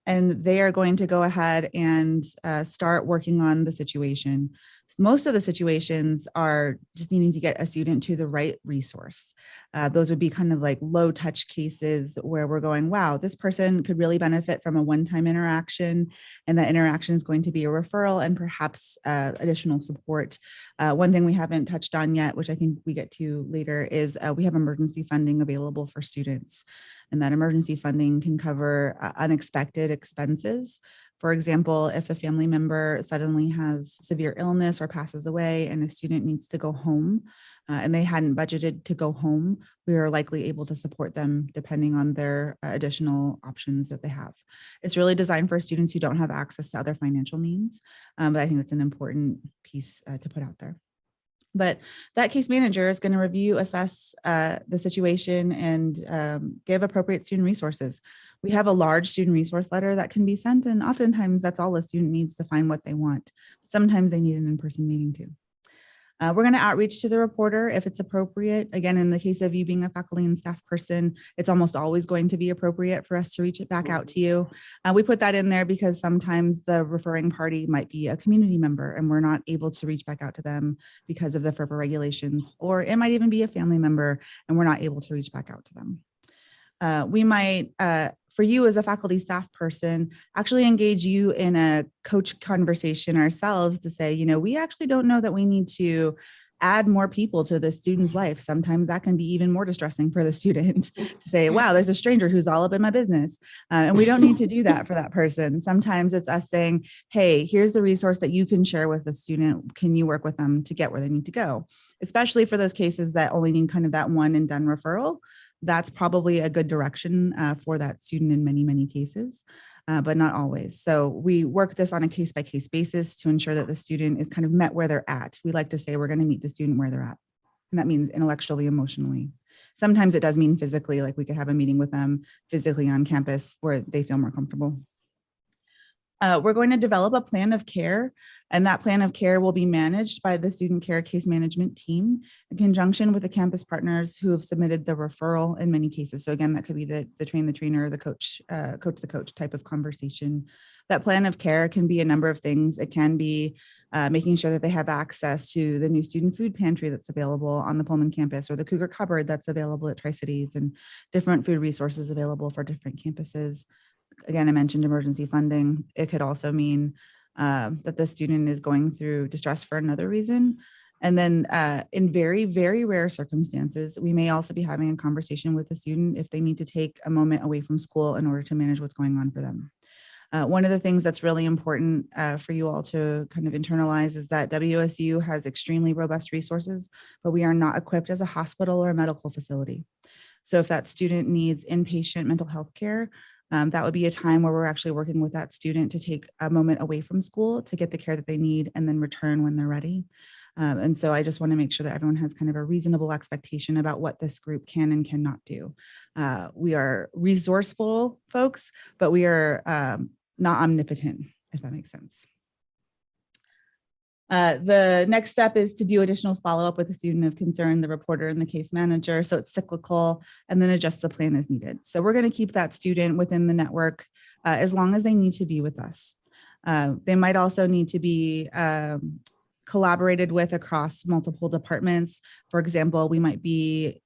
S16: and they are going to go ahead and start working on the situation. Most of the situations are just needing to get a student to the right resource. Those would be kind of like low touch cases where we're going, wow, this person could really benefit from a one-time interaction, and that interaction is going to be a referral and perhaps additional support. One thing we haven't touched on yet, which I think we get to later, is we have emergency funding available for students. And that emergency funding can cover unexpected expenses. For example, if a family member suddenly has severe illness or passes away and a student needs to go home and they hadn't budgeted to go home, we are likely able to support them depending on their additional options that they have. It's really designed for students who don't have access to other financial means, but I think that's an important piece to put out there. But that case manager is going to review, assess the situation, and give appropriate student resources. We have a large student resource letter that can be sent, and oftentimes that's all a student needs to find what they want. Sometimes they need an in-person meeting too. We're going to outreach to the reporter if it's appropriate. Again, in the case of you being a faculty and staff person, it's almost always going to be appropriate for us to reach it back out to you. We put that in there because sometimes the referring party might be a community member and we're not able to reach back out to them because of the FERPA regulations, or it might even be a family member and we're not able to reach back out to them. We might, for you as a faculty staff person, actually engage you in a coach conversation ourselves to say, you know, we actually don't know that we need to add more people to the student's life. Sometimes that can be even more distressing for the student to say, wow, there's a stranger who's all up in my business. And we don't need to do that for that person. Sometimes it's us saying, hey, here's the resource that you can share with the student. Can you work with them to get where they need to go? Especially for those cases that only need kind of that one and done referral. That's probably a good direction for that student in many, many cases, but not always. So we work this on a case-by-case basis to ensure that the student is kind of met where they're at. We like to say we're going to meet the student where they're at. And that means intellectually, emotionally. Sometimes it does mean physically, like we could have a meeting with them physically on campus where they feel more comfortable. We're going to develop a plan of care, and that plan of care will be managed by the student care case management team in conjunction with the campus partners who have submitted the referral in many cases. So again, that could be the train the trainer, the coach, coach the coach type of conversation. That plan of care can be a number of things. It can be making sure that they have access to the new student food pantry that's available on the Pullman campus, or the Cougar Cupboard that's available at Tri-Cities, and different food resources available for different campuses. Again, I mentioned emergency funding. It could also mean that the student is going through distress for another reason. And then in very, very rare circumstances, we may also be having a conversation with the student if they need to take a moment away from school in order to manage what's going on for them. One of the things that's really important for you all to kind of internalize is that WSU has extremely robust resources, but we are not equipped as a hospital or a medical facility. So if that student needs inpatient mental health care, that would be a time where we're actually working with that student to take a moment away from school to get the care that they need and then return when they're ready. And so I just want to make sure that everyone has kind of a reasonable expectation about what this group can and cannot do. We are resourceful folks, but we are not omnipotent, if that makes sense. The next step is to do additional follow-up with the student of concern, the reporter, and the case manager. So it's cyclical, and then adjust the plan as needed. So we're going to keep that student within the network as long as they need to be with us. They might also need to be collaborated with across multiple departments. For example, we might be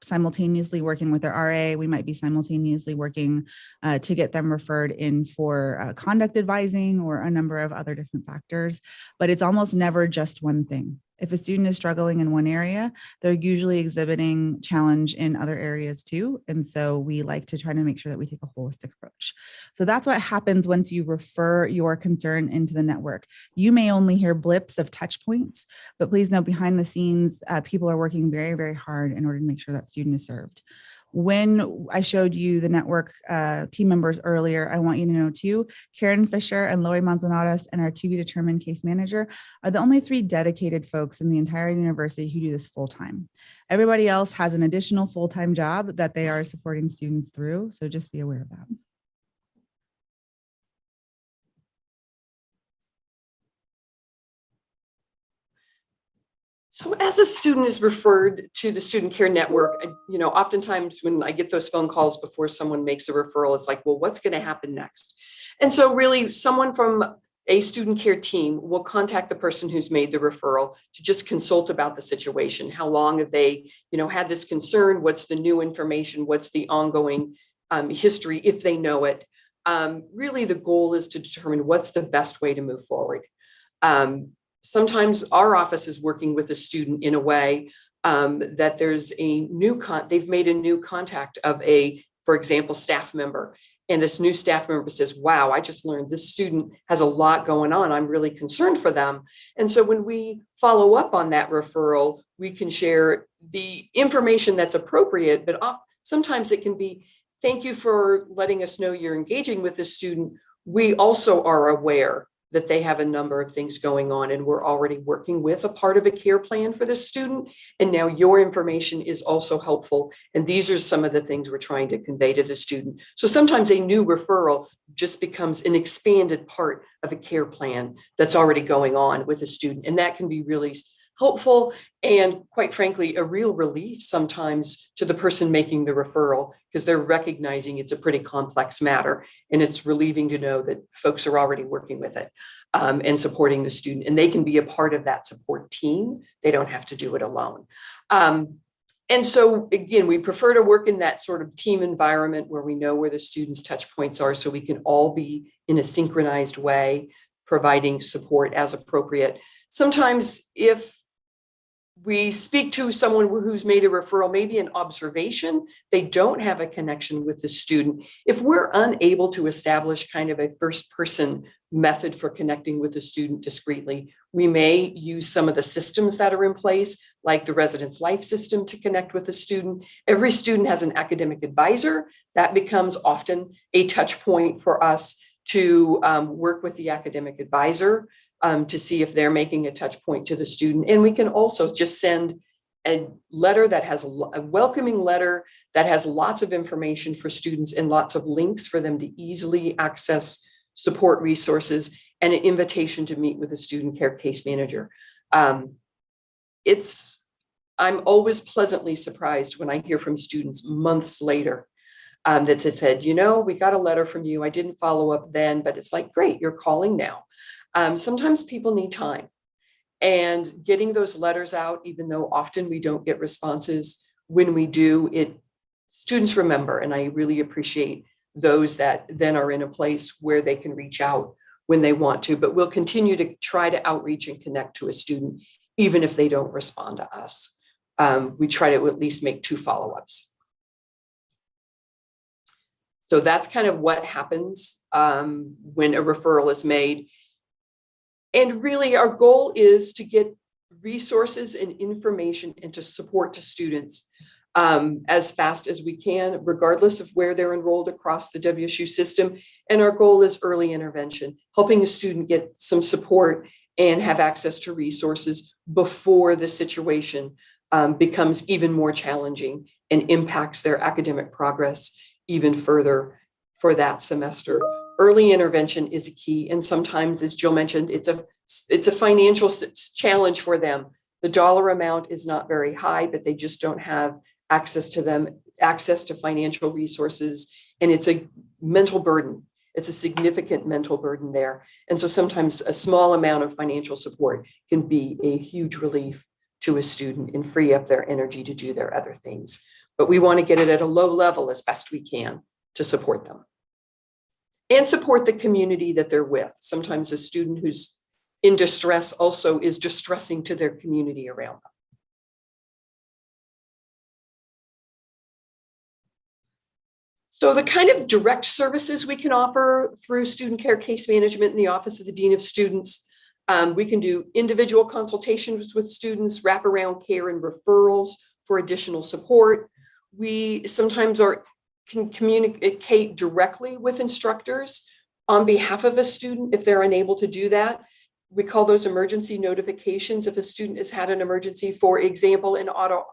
S16: simultaneously working with their RA. We might be simultaneously working to get them referred in for conduct advising or a number of other different factors, but it's almost never just one thing. If a student is struggling in one area, they're usually exhibiting challenge in other areas too. And so we like to try to make sure that we take a holistic approach. So that's what happens once you refer your concern into the network. You may only hear blips of touch points, but please know behind the scenes, people are working very, very hard in order to make sure that student is served. When I showed you the network team members earlier, I want you to know too, Karen Fisher and Lori Manzanares and our to be determined case manager are the only 3 dedicated folks in the entire university who do this full time. Everybody else has an additional full-time job that they are supporting students through. So just be aware of that.
S18: So as a student is referred to the student care network, oftentimes when I get those phone calls before someone makes a referral, it's like, well, what's going to happen next? And so really someone from a student care team will contact the person who's made the referral to just consult about the situation. How long have they, had this concern? What's the new information? What's the ongoing history, if they know it? Really the goal is to determine what's the best way to move forward. Sometimes our office is working with a student in a way that there's they've made a new contact of for example, staff member. And this new staff member says, wow, I just learned this student has a lot going on. I'm really concerned for them. And so when we follow up on that referral, we can share the information that's appropriate, but sometimes it can be, thank you for letting us know you're engaging with the student. We also are aware that they have a number of things going on, and we're already working with a part of a care plan for this student. And now your information is also helpful. And these are some of the things we're trying to convey to the student. So sometimes a new referral just becomes an expanded part of a care plan that's already going on with a student. And that can be really helpful and, quite frankly, a real relief sometimes to the person making the referral, because they're recognizing it's a pretty complex matter, and it's relieving to know that folks are already working with it and supporting the student, and they can be a part of that support team. They don't have to do it alone. And so, again, we prefer to work in that sort of team environment where we know where the students' touch points are, so we can all be in a synchronized way, providing support as appropriate. Sometimes if we speak to someone who's made a referral, maybe an observation, they don't have a connection with the student. If we're unable to establish kind of a first person method for connecting with the student discreetly, we may use some of the systems that are in place, like the residence life system, to connect with the student. Every student has an academic advisor. That becomes often a touch point for us to work with the academic advisor to see if they're making a touch point to the student. And we can also just send a letter that has a welcoming letter that has lots of information for students and lots of links for them to easily access support resources, and an invitation to meet with a student care case manager. I'm always pleasantly surprised when I hear from students months later that they said, we got a letter from you. I didn't follow up then, but it's like, great, you're calling now. Sometimes people need time, and getting those letters out, even though often we don't get responses, when we do, students remember, and I really appreciate those that then are in a place where they can reach out when they want to. But we'll continue to try to outreach and connect to a student, even if they don't respond to us. We try to at least make 2 follow-ups. So that's kind of what happens when a referral is made. And really, our goal is to get resources and information and to support to students as fast as we can, regardless of where they're enrolled across the WSU system. And our goal is early intervention, helping a student get some support and have access to resources before the situation becomes even more challenging and impacts their academic progress even further for that semester. Early intervention is a key. And sometimes, as Jill mentioned, it's a it's a financial challenge for them. The dollar amount is not very high, but they just don't have access to financial resources. And it's a mental burden. It's a significant mental burden there. And so sometimes a small amount of financial support can be a huge relief to a student and free up their energy to do their other things. But we want to get it at a low level as best we can to support them. And support the community that they're with. Sometimes a student who's in distress also is distressing to their community around them. So the kind of direct services we can offer through student care case management in the Office of the Dean of Students, we can do individual consultations with students, wraparound care and referrals for additional support. We sometimes can communicate directly with instructors on behalf of a student if they're unable to do that. We call those emergency notifications. If a student has had an emergency, for example, an auto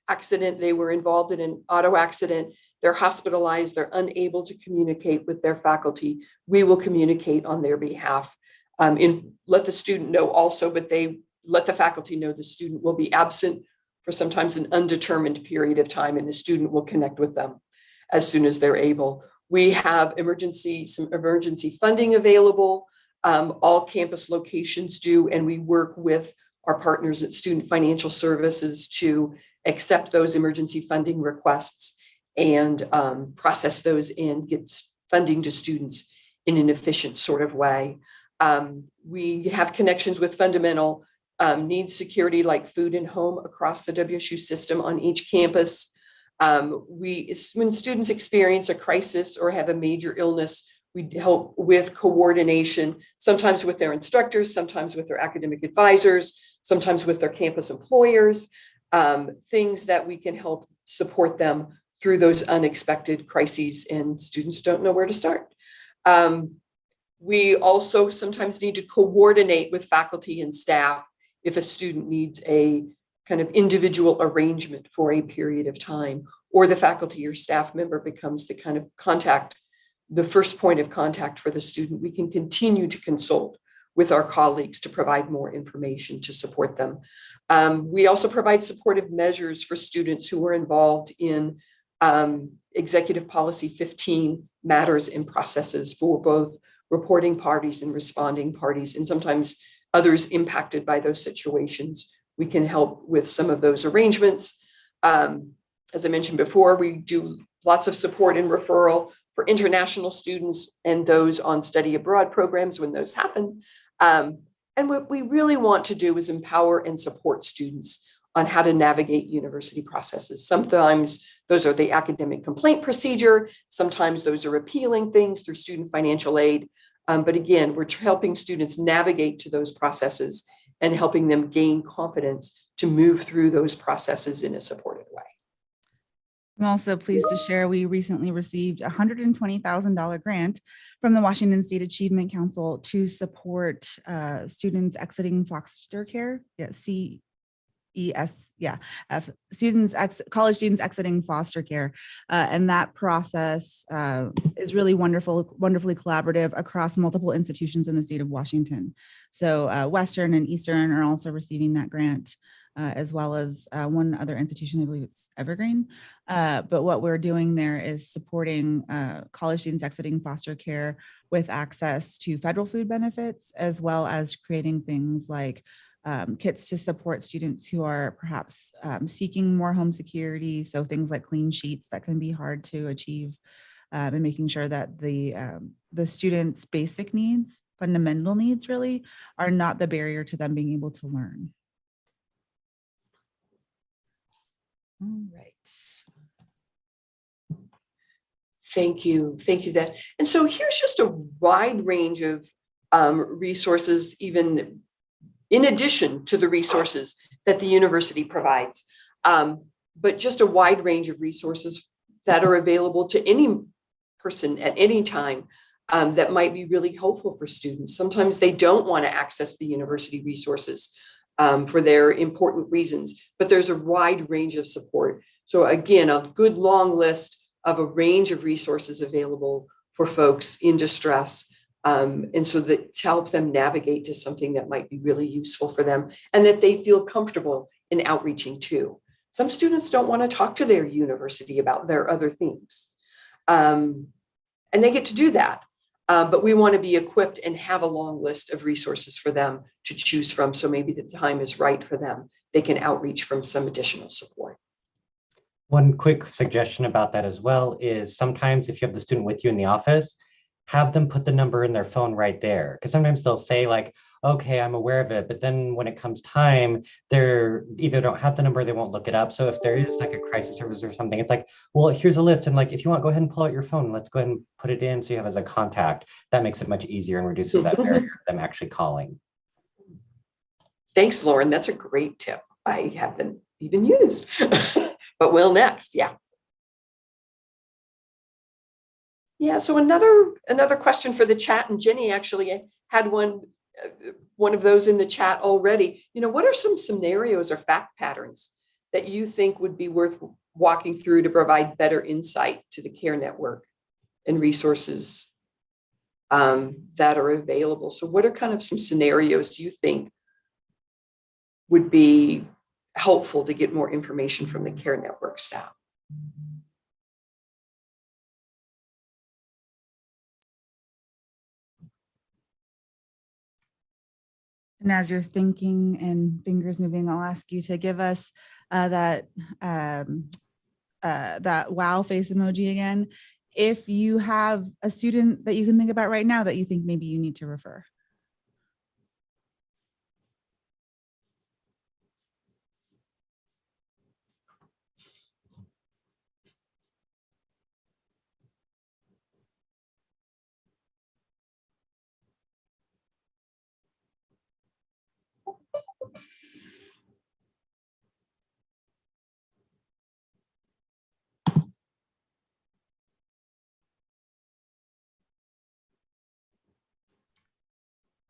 S18: accident, they were involved in an auto accident, they're hospitalized, they're unable to communicate with their faculty, we will communicate on their behalf and let the student know also, but they let the faculty know the student will be absent for sometimes an undetermined period of time, and the student will connect with them as soon as they're able. We have some emergency funding available. All campus locations do, and we work with our partners at Student Financial Services to accept those emergency funding requests and process those and get funding to students in an efficient sort of way. We have connections with fundamental needs security like food and home across the WSU system on each campus. When students experience a crisis or have a major illness, we help with coordination, sometimes with their instructors, sometimes with their academic advisors, sometimes with their campus employers, things that we can help support them through those unexpected crises, and students don't know where to start. We also sometimes need to coordinate with faculty and staff if a student needs a kind of individual arrangement for a period of time, or the faculty or staff member becomes the kind of the first point of contact for the student. We can continue to consult with our colleagues to provide more information to support them. We also provide supportive measures for students who are involved in Executive Policy 15 matters and processes for both reporting parties and responding parties, and sometimes others impacted by those situations. We can help with some of those arrangements. As I mentioned before, we do lots of support and referral for international students and those on study abroad programs when those happen. And what we really want to do is empower and support students on how to navigate university processes. Sometimes those are the academic complaint procedure. Sometimes those are appealing things through student financial aid. But again, we're helping students navigate to those processes and helping them gain confidence to move through those processes in a supportive way.
S16: I'm also pleased to share we recently received a $120,000 grant from the Washington State Achievement Council to support students exiting foster care. College students exiting foster care. And that process is really wonderfully collaborative across multiple institutions in the state of Washington. So Western and Eastern are also receiving that grant, as well as one other institution, I believe it's Evergreen. But what we're doing there is supporting college students exiting foster care with access to federal food benefits, as well as creating things like kits to support students who are perhaps seeking more home security. So things like clean sheets that can be hard to achieve, and making sure that the students' basic needs, fundamental needs really, are not the barrier to them being able to learn. All right.
S18: Thank you. And so here's just a wide range of resources, even in addition to the resources that the university provides, but just a wide range of resources that are available to any person at any time that might be really helpful for students. Sometimes they don't want to access the university resources for their important reasons, but there's a wide range of support. So again, a good long list of a range of resources available for folks in distress And so that to help them navigate to something that might be really useful for them and that they feel comfortable in outreaching to. Some students don't want to talk to their university about their other things. And they get to do that. But we want to be equipped and have a long list of resources for them to choose from. So maybe the time is right for them. They can outreach from some additional support.
S17: One quick suggestion about that as well is sometimes if you have the student with you in the office, have them put the number in their phone right there. Because sometimes they'll say like, okay, I'm aware of it. But then when it comes time, they're either don't have the number, they won't look it up. So if there is like a crisis service or something, it's like, well, here's a list. And like, if you want, go ahead and pull out your phone. Let's go ahead and put it in so you have as a contact. That makes it much easier and reduces that barrier of them actually calling.
S18: Thanks, Lauren. That's a great tip. I haven't even used, but will next. Yeah. Yeah, so another question for the chat, and Jenny actually had one of those in the chat already. You know, what are some scenarios or fact patterns that you think would be worth walking through to provide better insight to the care network and resources that are available? So what are kind of some scenarios you think would be helpful to get more information from the care network staff?
S16: And as you're thinking and fingers moving, I'll ask you to give us that wow face emoji again. If you have a student that you can think about right now that you think maybe you need to refer.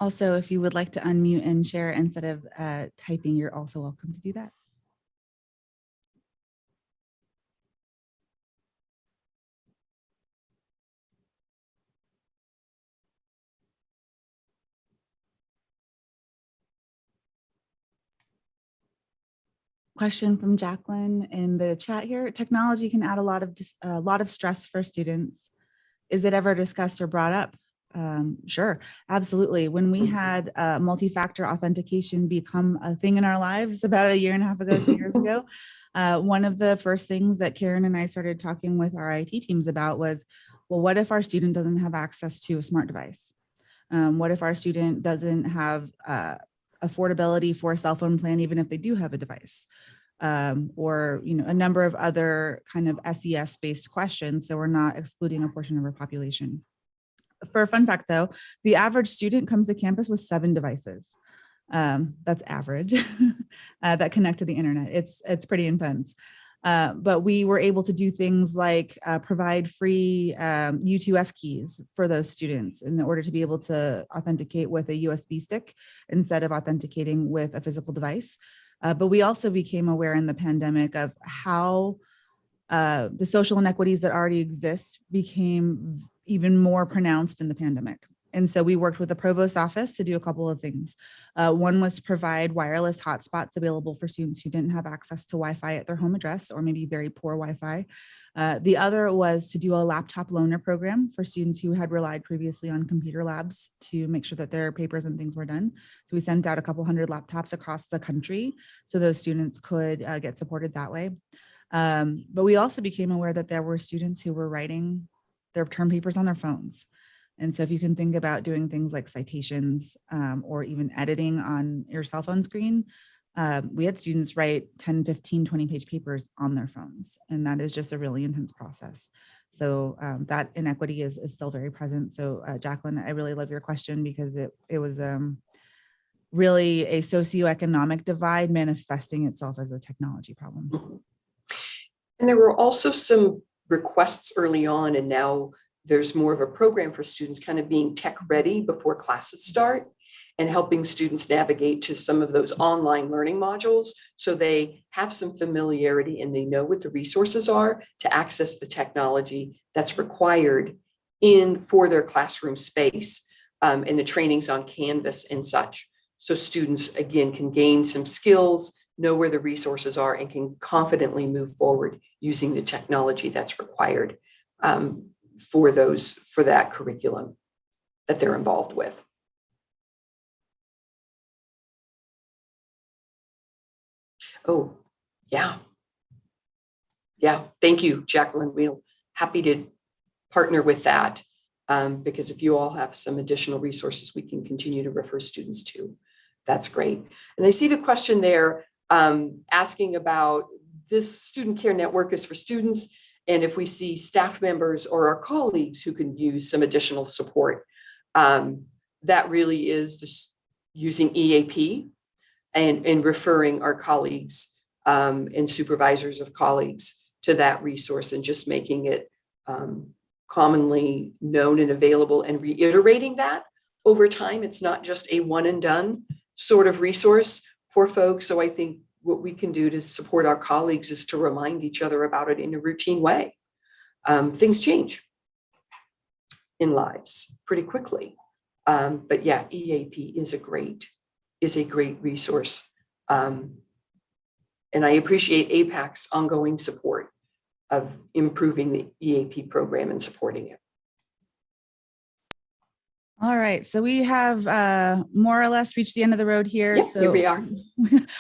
S16: Also, if you would like to unmute and share instead of typing, you're also welcome to do that. Question from Jacqueline in the chat here. Technology can add a lot of stress for students. Is it ever discussed or brought up? Sure, absolutely. When we had multi-factor authentication become a thing in our lives about 1.5 years ago, 2 years ago, one of the first things that Karen and I started talking with our IT teams about was, well, what if our student doesn't have access to a smart device? What if our student doesn't have affordability for a cell phone plan, even if they do have a device? Or a number of other kind of SES-based questions, so we're not excluding a portion of our population. For a fun fact though, the average student comes to campus with 7 devices. That's average that connect to the internet. It's pretty intense. But we were able to do things like provide free U2F keys for those students in order to be able to authenticate with a USB stick instead of authenticating with a physical device. But we also became aware in the pandemic of how the social inequities that already exist became even more pronounced in the pandemic. And so we worked with the provost's office to do a couple of things. One was to provide wireless hotspots available for students who didn't have access to Wi-Fi at their home address or maybe very poor Wi-Fi. The other was to do a laptop loaner program for students who had relied previously on computer labs to make sure that their papers and things were done. So we sent out a couple hundred laptops across the country so those students could get supported that way. But we also became aware that there were students who were writing their term papers on their phones. And so if you can think about doing things like citations or even editing on your cell phone screen, we had students write 10, 15, 20-page papers on their phones. And that is just a really intense process. So that inequity is still very present. So Jacqueline, I really love your question because it was really a socioeconomic divide manifesting itself as a technology problem.
S18: And there were also some requests early on, and now there's more of a program for students kind of being tech ready before classes start and helping students navigate to some of those online learning modules so they have some familiarity and they know what the resources are to access the technology that's required for their classroom space. and the trainings on Canvas and such. So students, again, can gain some skills, know where the resources are, and can confidently move forward using the technology that's required for that curriculum that they're involved with. Oh, yeah. Yeah, thank you, Jacqueline. We're happy to partner with that because if you all have some additional resources we can continue to refer students to, that's great. And I see the question there asking about this student care network is for students, and if we see staff members or our colleagues who can use some additional support, that really is just using EAP and referring our colleagues and supervisors of colleagues to that resource and just making it commonly known and available and reiterating that over time. It's not just a one and done sort of resource for folks. So I think what we can do to support our colleagues is to remind each other about it in a routine way. Things change in lives pretty quickly. But yeah, EAP is a great resource. And I appreciate APAC's ongoing support of improving the EAP program and supporting it.
S16: All right, so we have more or less reached the end of the road here.
S18: Yes,
S16: so
S18: here we are.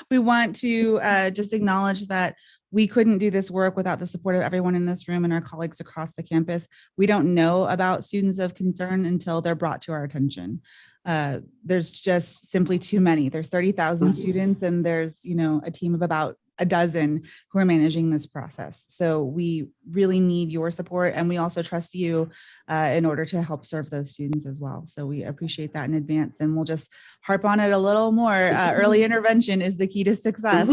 S16: We want to just acknowledge that we couldn't do this work without the support of everyone in this room and our colleagues across the campus. We don't know about students of concern until they're brought to our attention. There's just simply too many. There's 30,000 students, and there's, you know, a team of about a dozen who are managing this process. So we really need your support, and we also trust you in order to help serve those students as well. So we appreciate that in advance, and we'll just harp on it a little more. Early intervention is the key to success.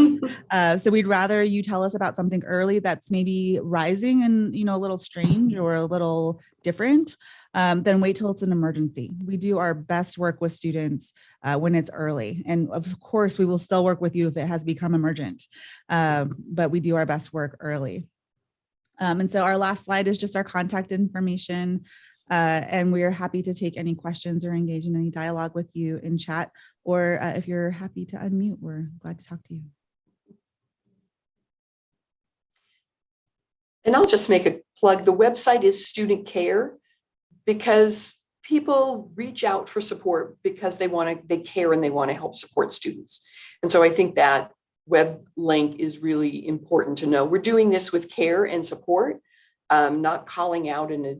S16: So we'd rather you tell us about something early that's maybe rising and, you know, a little strange or a little different, then wait till it's an emergency. We do our best work with students when it's early. And of course, we will still work with you if it has become emergent, but we do our best work early. And so our last slide is just our contact information. And we are happy to take any questions or engage in any dialogue with you in chat, or if you're happy to unmute, we're glad to talk to you.
S18: And I'll just make a plug. The website is Student Care, because people reach out for support because they care and they want to help support students. And so I think that web link is really important to know. We're doing this with care and support, not calling out in a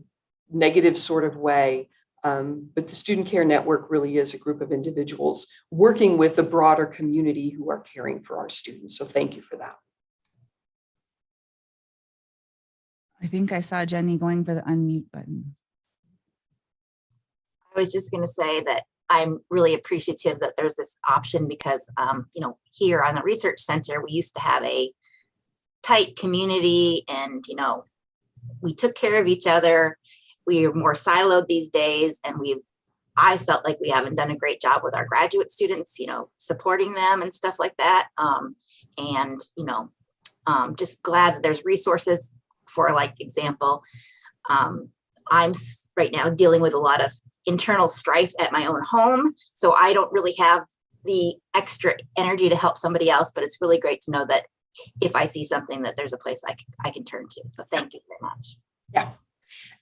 S18: negative sort of way. But the Student Care Network really is a group of individuals working with the broader community who are caring for our students. So thank you for that.
S16: I think I saw Jenny going for the unmute button.
S19: I was just going to say that I'm really appreciative that there's this option because, you know, here on the Research Center, we used to have a tight community and, you know, we took care of each other. We are more siloed these days, and I felt like we haven't done a great job with our graduate students, you know, supporting them and stuff like that. And, you know, just glad that there's resources for, like, example, I'm right now dealing with a lot of internal strife at my own home. So I don't really have the extra energy to help somebody else, but it's really great to know that if I see something that there's a place I can turn to. So thank you very much.
S18: Yeah.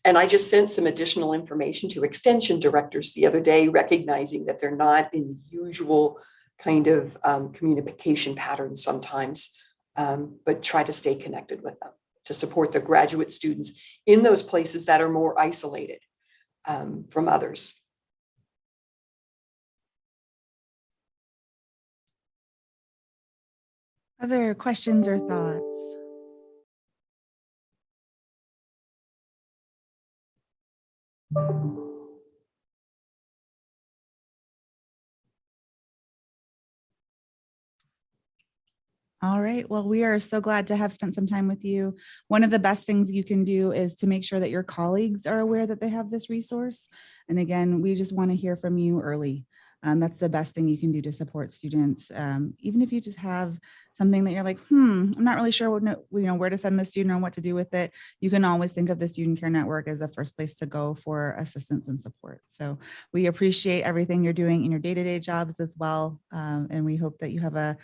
S18: And I just sent some additional information to extension directors the other day, recognizing that they're not in the usual kind of communication patterns sometimes, but try to stay connected with them to support the graduate students in those places that are more isolated from others.
S16: Other questions or thoughts? All right, well, we are so glad to have spent some time with you. One of the best things you can do is to make sure that your colleagues are aware that they have this resource. And again, we just want to hear from you early. That's the best thing you can do to support students. Even if you just have something that you're like, I'm not really sure where to send the student or what to do with it, you can always think of the Student Care Network as the first place to go for assistance and support. So we appreciate everything you're doing in your day-to-day jobs as well. And we hope that you have a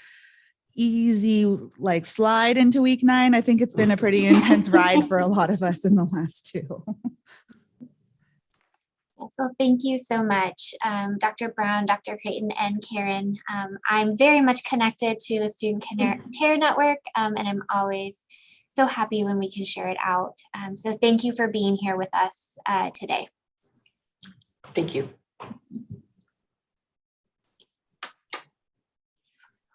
S16: easy slide into week 9. I think it's been a pretty intense ride for a lot of us in the last 2.
S1: So thank you so much, Dr. Brown, Dr. Creighton, and Karen. I'm very much connected to the Student Care Network, and I'm always so happy when we can share it out. So thank you for being here with us today.
S18: Thank you.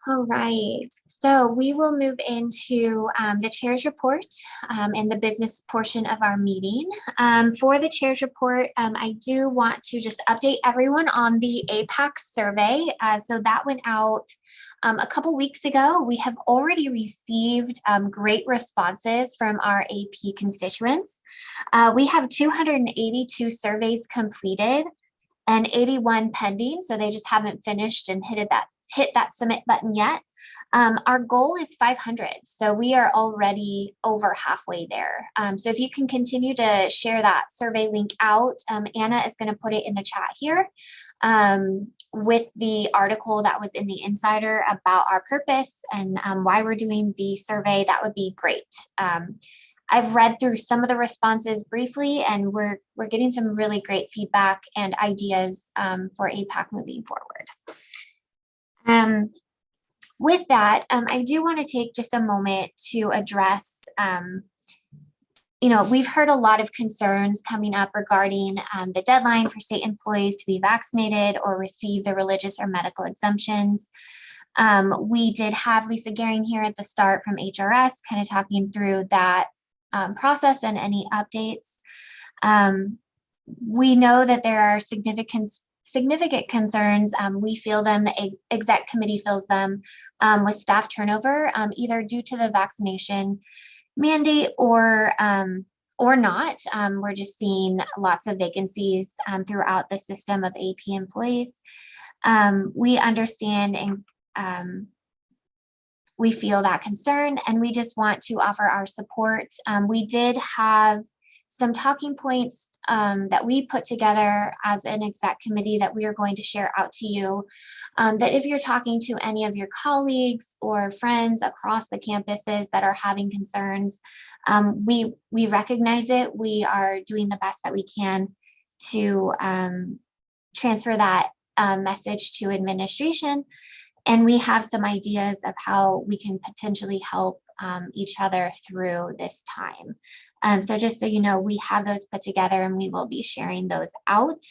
S1: All right, so we will move into the chair's report and the business portion of our meeting. For the chair's report, I do want to just update everyone on the APAC survey. So that went out a couple weeks ago. We have already received great responses from our AP constituents. We have 282 surveys completed and 81 pending, so they just haven't finished and hit that submit button yet. Our goal is 500, so we are already over halfway there. So if you can continue to share that survey link out, Anna is going to put it in the chat here with the article that was in the Insider about our purpose and why we're doing the survey. That would be great. I've read through some of the responses briefly, and we're getting some really great feedback and ideas for APAC moving forward. With that, I do want to take just a moment to address, we've heard a lot of concerns coming up regarding the deadline for state employees to be vaccinated or receive the religious or medical exemptions. We did have Lisa Gehring here at the start from HRS kind of talking through that process and any updates. We know that there are significant concerns. We feel them, the exec committee feels them with staff turnover, either due to the vaccination mandate or not. We're just seeing lots of vacancies throughout the system of AP employees. We understand and we feel that concern, and we just want to offer our support. We did have some talking points that we put together as an exec committee that we are going to share out to you, that if you're talking to any of your colleagues or friends across the campuses that are having concerns, we recognize it. We are doing the best that we can to transfer that message to administration. And we have some ideas of how we can potentially help each other through this time. So just so you know, we have those put together and we will be sharing those out.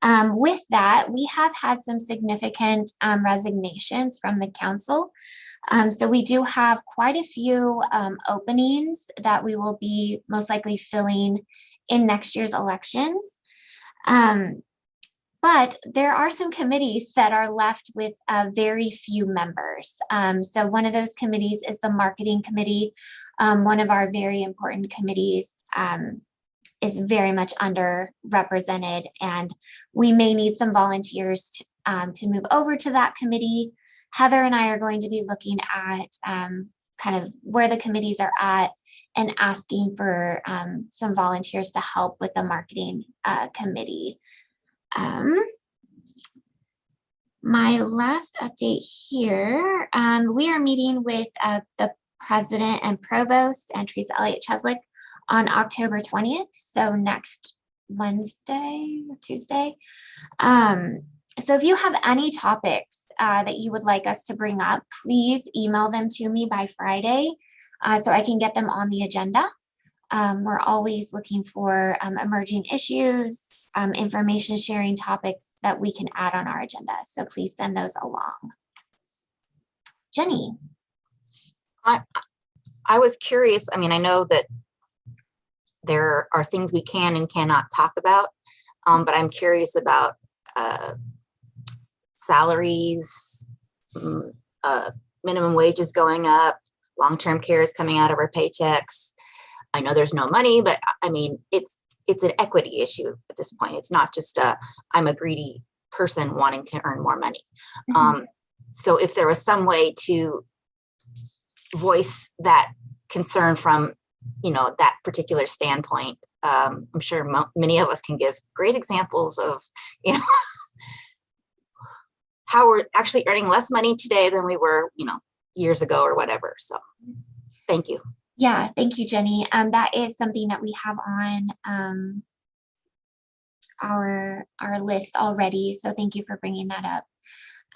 S1: With that, we have had some significant resignations from the council. So we do have quite a few openings that we will be most likely filling in next year's elections. But there are some committees that are left with very few members. So one of those committees is the marketing committee. One of our very important committees is very much underrepresented, and we may need some volunteers to move over to that committee. Heather and I are going to be looking at kind of where the committees are at and asking for some volunteers to help with the marketing committee. My last update here, we are meeting with the president and provost and Teresa Elliott Cheslick on October 20th, so next Wednesday or Tuesday. So if you have any topics that you would like us to bring up, please email them to me by Friday so I can get them on the agenda. We're always looking for emerging issues, information sharing topics that we can add on our agenda. So please send those along. Jenny.
S19: I was curious. I mean, I know that there are things we can and cannot talk about, but I'm curious about salaries, minimum wages going up, long-term care is coming out of our paychecks. I know there's no money, but I mean, it's an equity issue at this point. It's not just I'm a greedy person wanting to earn more money. So if there was some way to voice that concern from, that particular standpoint, I'm sure many of us can give great examples of, how we're actually earning less money today than we were, years ago or whatever. So thank you.
S1: Yeah, thank you, Jenny. That is something that we have on our list already. So thank you for bringing that up.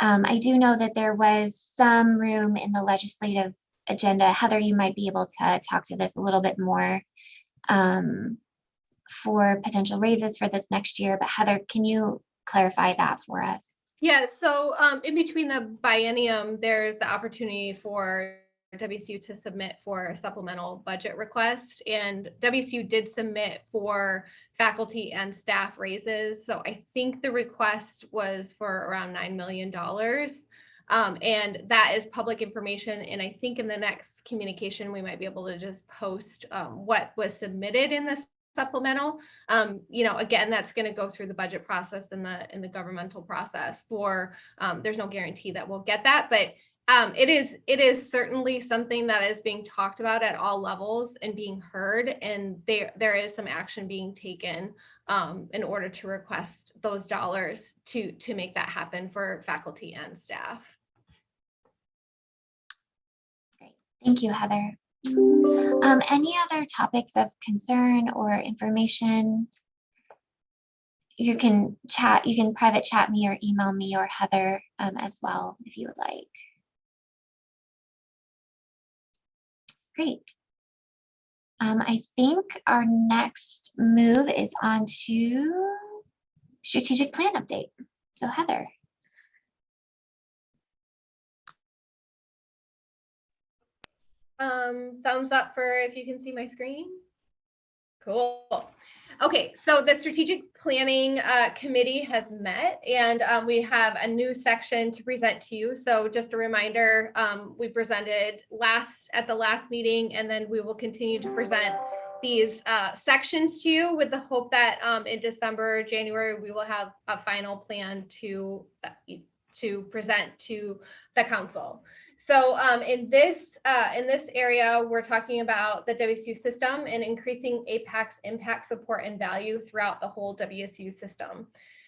S1: I do know that there was some room in the legislative agenda. Heather, you might be able to talk to this a little bit more for potential raises for this next year. But Heather, can you clarify that for us?
S2: Yeah, so in between the biennium, there's the opportunity for WSU to submit for a supplemental budget request, and WSU did submit for faculty and staff raises. So I think the request was for around $9 million. And that is public information. And I think in the next communication, we might be able to just post what was submitted in this supplemental. Again, that's going to go through the budget process and the governmental process for, there's no guarantee that we'll get that, but it is certainly something that is being talked about at all levels and being heard, and there is some action being taken in order to request those dollars to make that happen for faculty and staff.
S1: Great, thank you, Heather. Any other topics of concern or information? You can private chat me or email me or Heather as well if you would like. Great. I think our next move is on to strategic plan update. So Heather.
S2: Thumbs up for if you can see my screen. Cool. Okay, so the strategic planning committee has met, and we have a new section to present to you. So just a reminder, we presented at the last meeting, and then we will continue to present these sections to you with the hope that in December, January, we will have a final plan to present to the council. So in this area, we're talking about the WSU system and increasing APAC's impact, support, and value throughout the whole WSU system.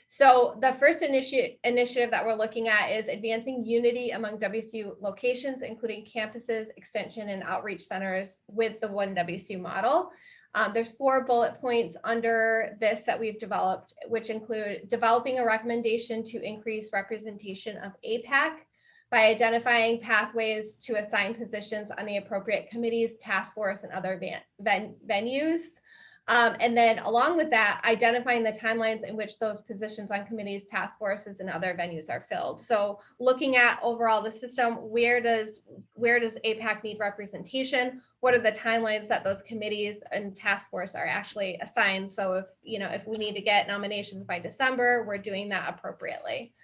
S2: So the first initiative that we're looking at is advancing unity among WSU locations, including campuses, extension, and outreach centers with the One WSU model. There's 4 bullet points under this that we've developed, which include developing a recommendation to increase representation of APAC by identifying pathways to assign positions on the appropriate committees, task force, and other venues. And then along with that, identifying the timelines in which those positions on committees, task forces, and other venues are filled. So looking at overall the system, where does APAC need representation? What are the timelines that those committees and task force are actually assigned? So if we need to get nominations by December, we're doing that appropriately.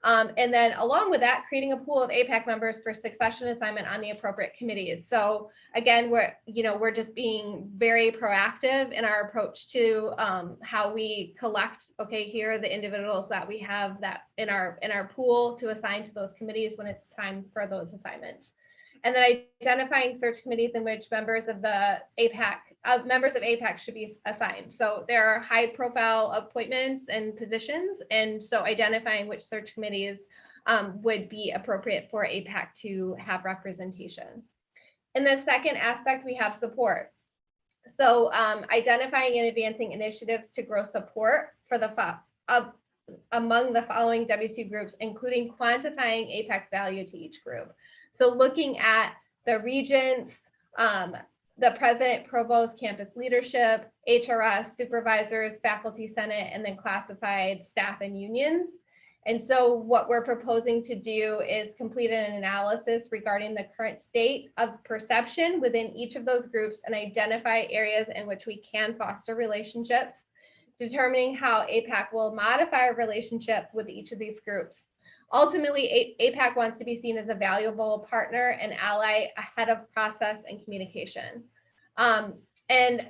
S2: And then along with that, creating a pool of APAC members for succession assignment on the appropriate committees. So again, we're just being very proactive in our approach to how we collect, okay, here are the individuals that we have that in our pool to assign to those committees when it's time for those assignments. And then identifying search committees in which members of APAC should be assigned. So there are high profile appointments and positions. And so identifying which search committees would be appropriate for APAC to have representation. In the second aspect, we have support. So identifying and advancing initiatives to grow support for among the following WSU groups, including quantifying APAC's value to each group. So looking at the regents, the president, provost, campus leadership, HRS, supervisors, faculty senate, and then classified staff and unions. And so what we're proposing to do is complete an analysis regarding the current state of perception within each of those groups and identify areas in which we can foster relationships, determining how APAC will modify a relationship with each of these groups. Ultimately, APAC wants to be seen as a valuable partner and ally ahead of process and communication. And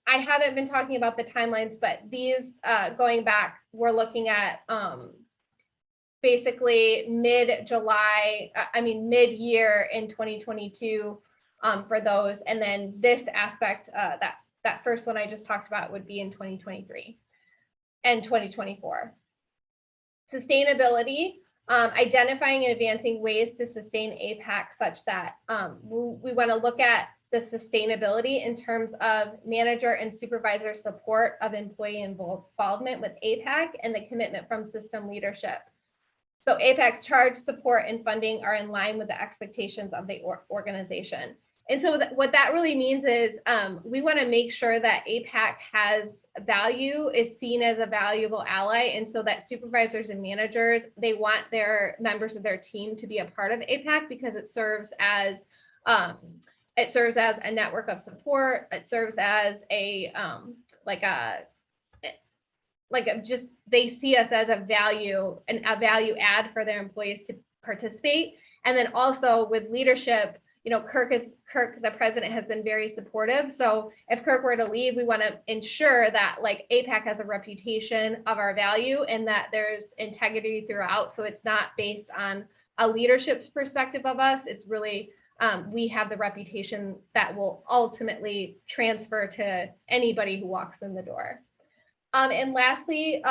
S2: I haven't been talking about the timelines, but these going back, we're looking at basically mid-July, mid-year in 2022 for those. And then this aspect, that first one I just talked about would be in 2023 and 2024. Sustainability, identifying and advancing ways to sustain APAC such that we want to look at the sustainability in terms of manager and supervisor support of employee involvement with APAC and the commitment from system leadership. So APAC's charge, support, and funding are in line with the expectations of the organization. And so what that really means is we want to make sure that APAC has value, is seen as a valuable ally, and so that supervisors and managers, they want their members of their team to be a part of APAC because it serves as a network of support. It serves as just they see us as a value add for their employees to participate. And then also with leadership, Kirk, the president, has been very supportive. So if Kirk were to leave, we want to ensure that APAC has a reputation of our value and that there's integrity throughout. So it's not based on a leadership's perspective of us. It's really, we have the reputation that will ultimately transfer to anybody who walks in the door. And lastly,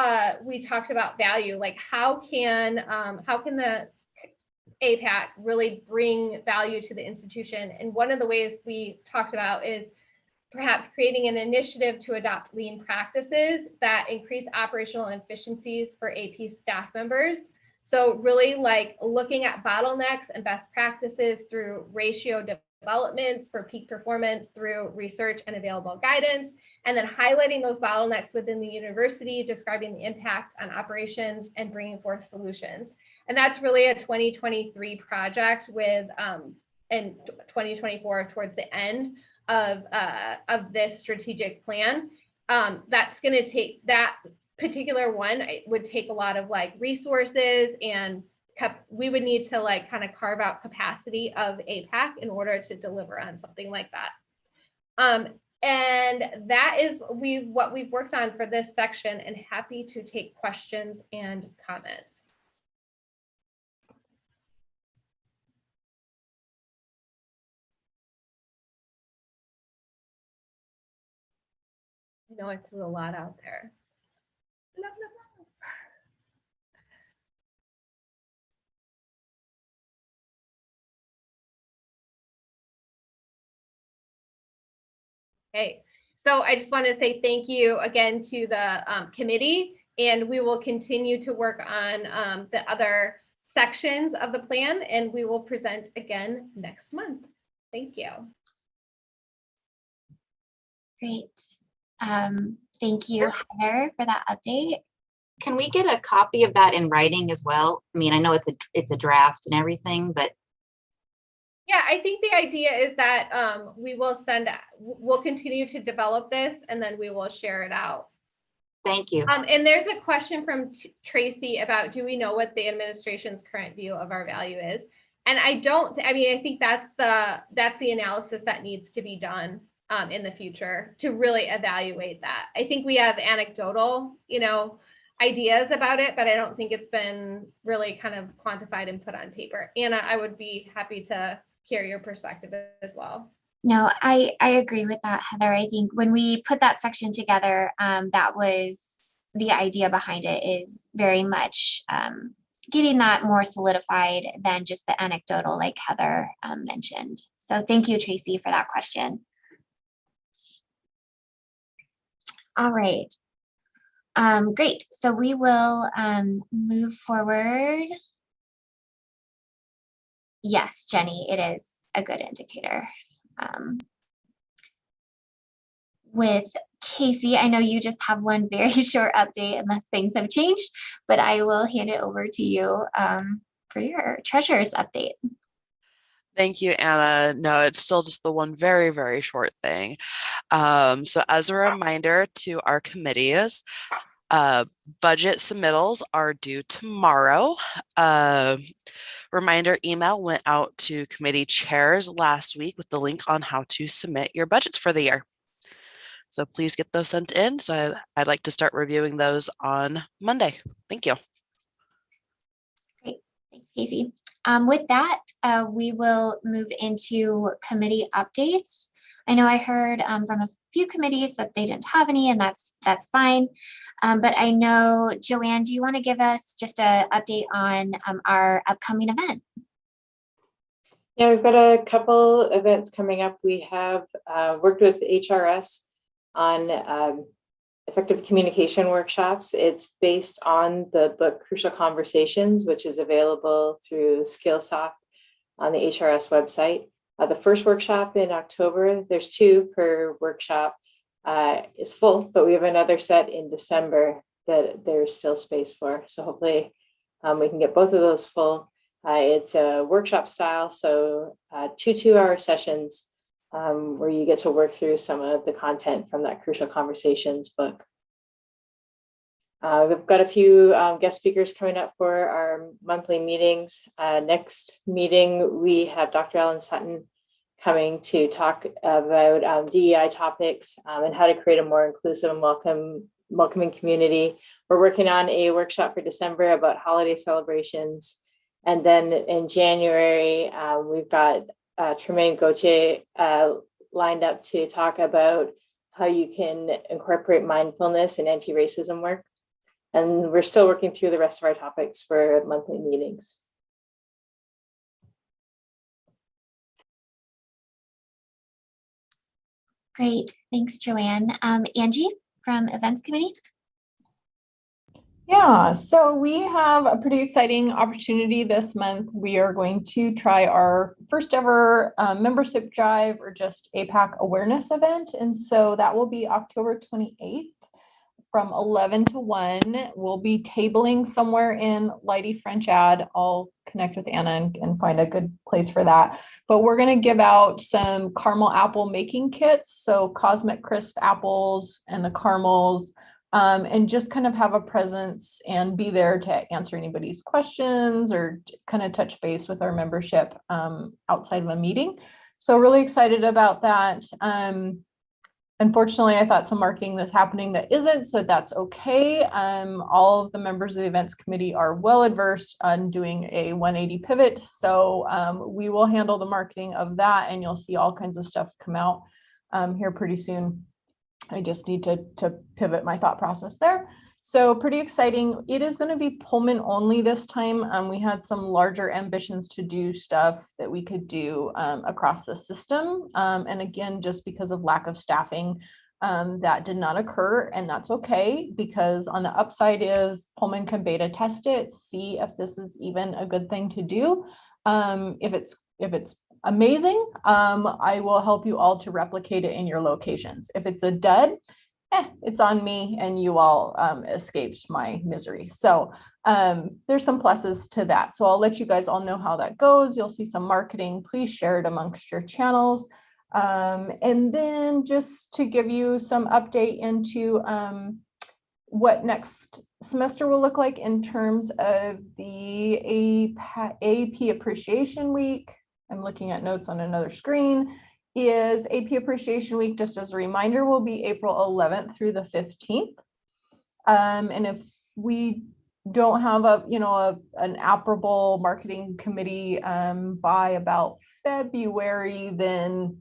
S2: we talked about value, like how can the APAC really bring value to the institution? And one of the ways we talked about is perhaps creating an initiative to adopt lean practices that increase operational efficiencies for AP staff members. So really looking at bottlenecks and best practices through ratio developments for peak performance through research and available guidance, and then highlighting those bottlenecks within the university, describing the impact on operations and bringing forth solutions. And that's really a 2023 project with, and 2024 towards the end of this strategic plan. That's going to take, that particular one, it would take a lot of resources, and we would need to kind of carve out capacity of APAC in order to deliver on something like that. And that is what we've worked on for this section, and happy to take questions and comments. I know I threw a lot out there. Blah, blah, blah. Okay, so I just want to say thank you again to the committee, and we will continue to work on the other sections of the plan, and we will present again next month. Thank you.
S1: Great. Thank you, Heather, for that update.
S19: Can we get a copy of that in writing as well? I mean, I know it's a draft and everything, but
S2: yeah, I think the idea is that we'll continue to develop this, and then we will share it out.
S19: Thank you.
S2: And there's a question from Tracy about, do we know what the administration's current view of our value is? And I think that's the analysis that needs to be done in the future to really evaluate that. I think we have anecdotal, ideas about it, but I don't think it's been really kind of quantified and put on paper. Anna, I would be happy to hear your perspective as well.
S1: No, I agree with that, Heather. I think when we put that section together, that was the idea behind it, is very much getting that more solidified than just the anecdotal, like Heather mentioned. So thank you, Tracy, for that question. All right. Great. So we will move forward. Yes, Jenny, it is a good indicator. With Casey, I know you just have one very short update unless things have changed, but I will hand it over to you for your treasurer's update.
S4: Thank you, Anna. No, it's still just the one very, very short thing. So as a reminder to our committees, budget submittals are due tomorrow. Reminder email went out to committee chairs last week with the link on how to submit your budgets for the year. So please get those sent in. So I'd like to start reviewing those on Monday. Thank you.
S1: Casey. With that, we will move into committee updates. I know I heard from a few committees that they didn't have any, and that's fine. But I know, Joanne, do you want to give us just an update on our upcoming event?
S8: Yeah, we've got a couple events coming up. We have worked with HRS on effective communication workshops. It's based on the book Crucial Conversations, which is available through Skillsoft on the HRS website. The first workshop in October, there's 2 per workshop, is full, but we have another set in December that there's still space for. So hopefully we can get both of those full. It's a workshop style, so 2 2-hour sessions where you get to work through some of the content from that Crucial Conversations book. We've got a few guest speakers coming up for our monthly meetings. Next meeting, we have Dr. Ellen Sutton coming to talk about DEI topics and how to create a more inclusive and welcoming community. We're working on a workshop for December about holiday celebrations. And then in January, we've got Tremaine Gauthier lined up to talk about how you can incorporate mindfulness and anti-racism work. And we're still working through the rest of our topics for monthly meetings.
S1: Great, thanks, Joanne. Angie from Events Committee.
S13: Yeah, so we have a pretty exciting opportunity this month. We are going to try our first ever membership drive, or just APAC awareness event. And so that will be October 28th from 11 to 1. We'll be tabling somewhere in Leidy French Ad. I'll connect with Anna and find a good place for that. But we're going to give out some caramel apple making kits. So Cosmic Crisp apples and the caramels. And just kind of have a presence and be there to answer anybody's questions or kind of touch base with our membership outside of a meeting. So really excited about that. Unfortunately, I thought some marketing was happening that isn't, so that's okay. All of the members of the events committee are well adversed on doing a 180 pivot. So we will handle the marketing of that, and you'll see all kinds of stuff come out here pretty soon. I just need to pivot my thought process there. So pretty exciting. It is going to be Pullman only this time. We had some larger ambitions to do stuff that we could do across the system. And again, just because of lack of staffing, that did not occur, and that's okay, because on the upside is Pullman can beta test it, see if this is even a good thing to do. If it's amazing, I will help you all to replicate it in your locations. If it's a dud, it's on me, and you all escaped my misery. So there's some pluses to that. So I'll let you guys all know how that goes. You'll see some marketing. Please share it amongst your channels. And then just to give you some update into what next semester will look like in terms of the AP Appreciation Week. I'm looking at notes on another screen. Is AP Appreciation Week, just as a reminder, will be April 11th through the 15th. And if we don't have an operable marketing committee by about February, then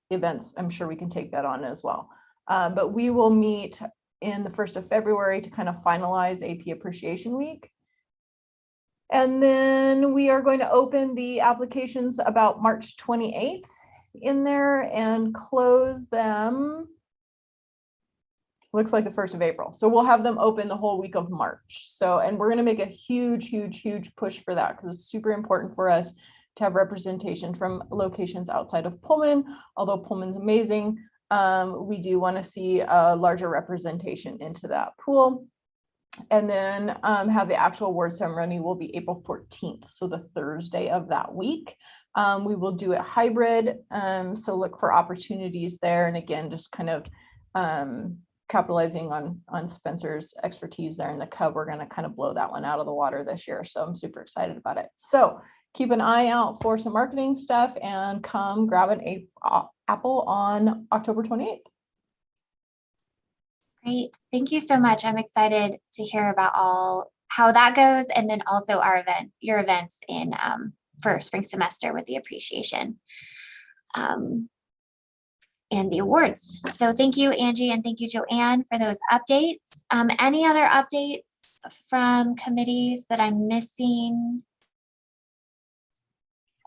S13: events, I'm sure we can take that on as well. But we will meet in the 1st of February to kind of finalize AP Appreciation Week. And then we are going to open the applications about March 28th in there and close them. Looks like the 1st of April. So we'll have them open the whole week of March. So, and we're going to make a huge push for that, because it's super important for us to have representation from locations outside of Pullman. Although Pullman's amazing, we do want to see a larger representation into that pool. And then have the actual award ceremony will be April 14th, so the Thursday of that week. We will do it hybrid, so look for opportunities there. And again, just kind of capitalizing on Spencer's expertise there in the Cub. We're going to kind of blow that one out of the water this year, so I'm super excited about it. So keep an eye out for some marketing stuff, and come grab an apple on October 28th.
S1: Great, thank you so much. I'm excited to hear about all how that goes, and then also your events in for spring semester with the appreciation and the awards. So thank you, Angie, and thank you, Joanne, for those updates. Any other updates from committees that I'm missing?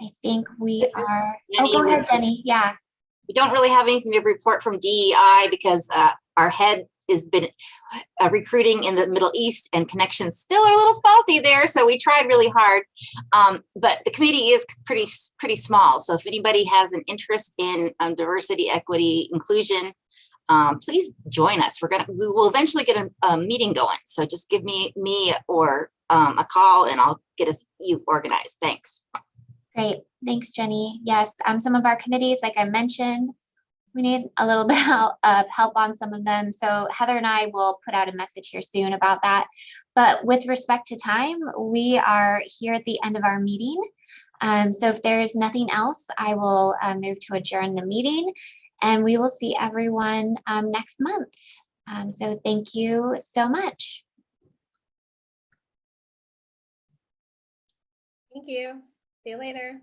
S1: I think we are. Oh, go ahead, Jenny. Yeah.
S19: We don't really have anything to report from DEI because our head has been recruiting in the Middle East, and connections still are a little faulty there. So we tried really hard, but the committee is pretty small. So if anybody has an interest in diversity, equity, inclusion, please join us. We will eventually get a meeting going. So just give me or a call, and I'll get you organized. Thanks.
S1: Great. Thanks, Jenny. Yes, some of our committees, like I mentioned, we need a little bit of help on some of them. So Heather and I will put out a message here soon about that. But with respect to time, we are here at the end of our meeting. So if there's nothing else, I will move to adjourn the meeting, and we will see everyone next month. So thank you so much.
S2: Thank you. See you later.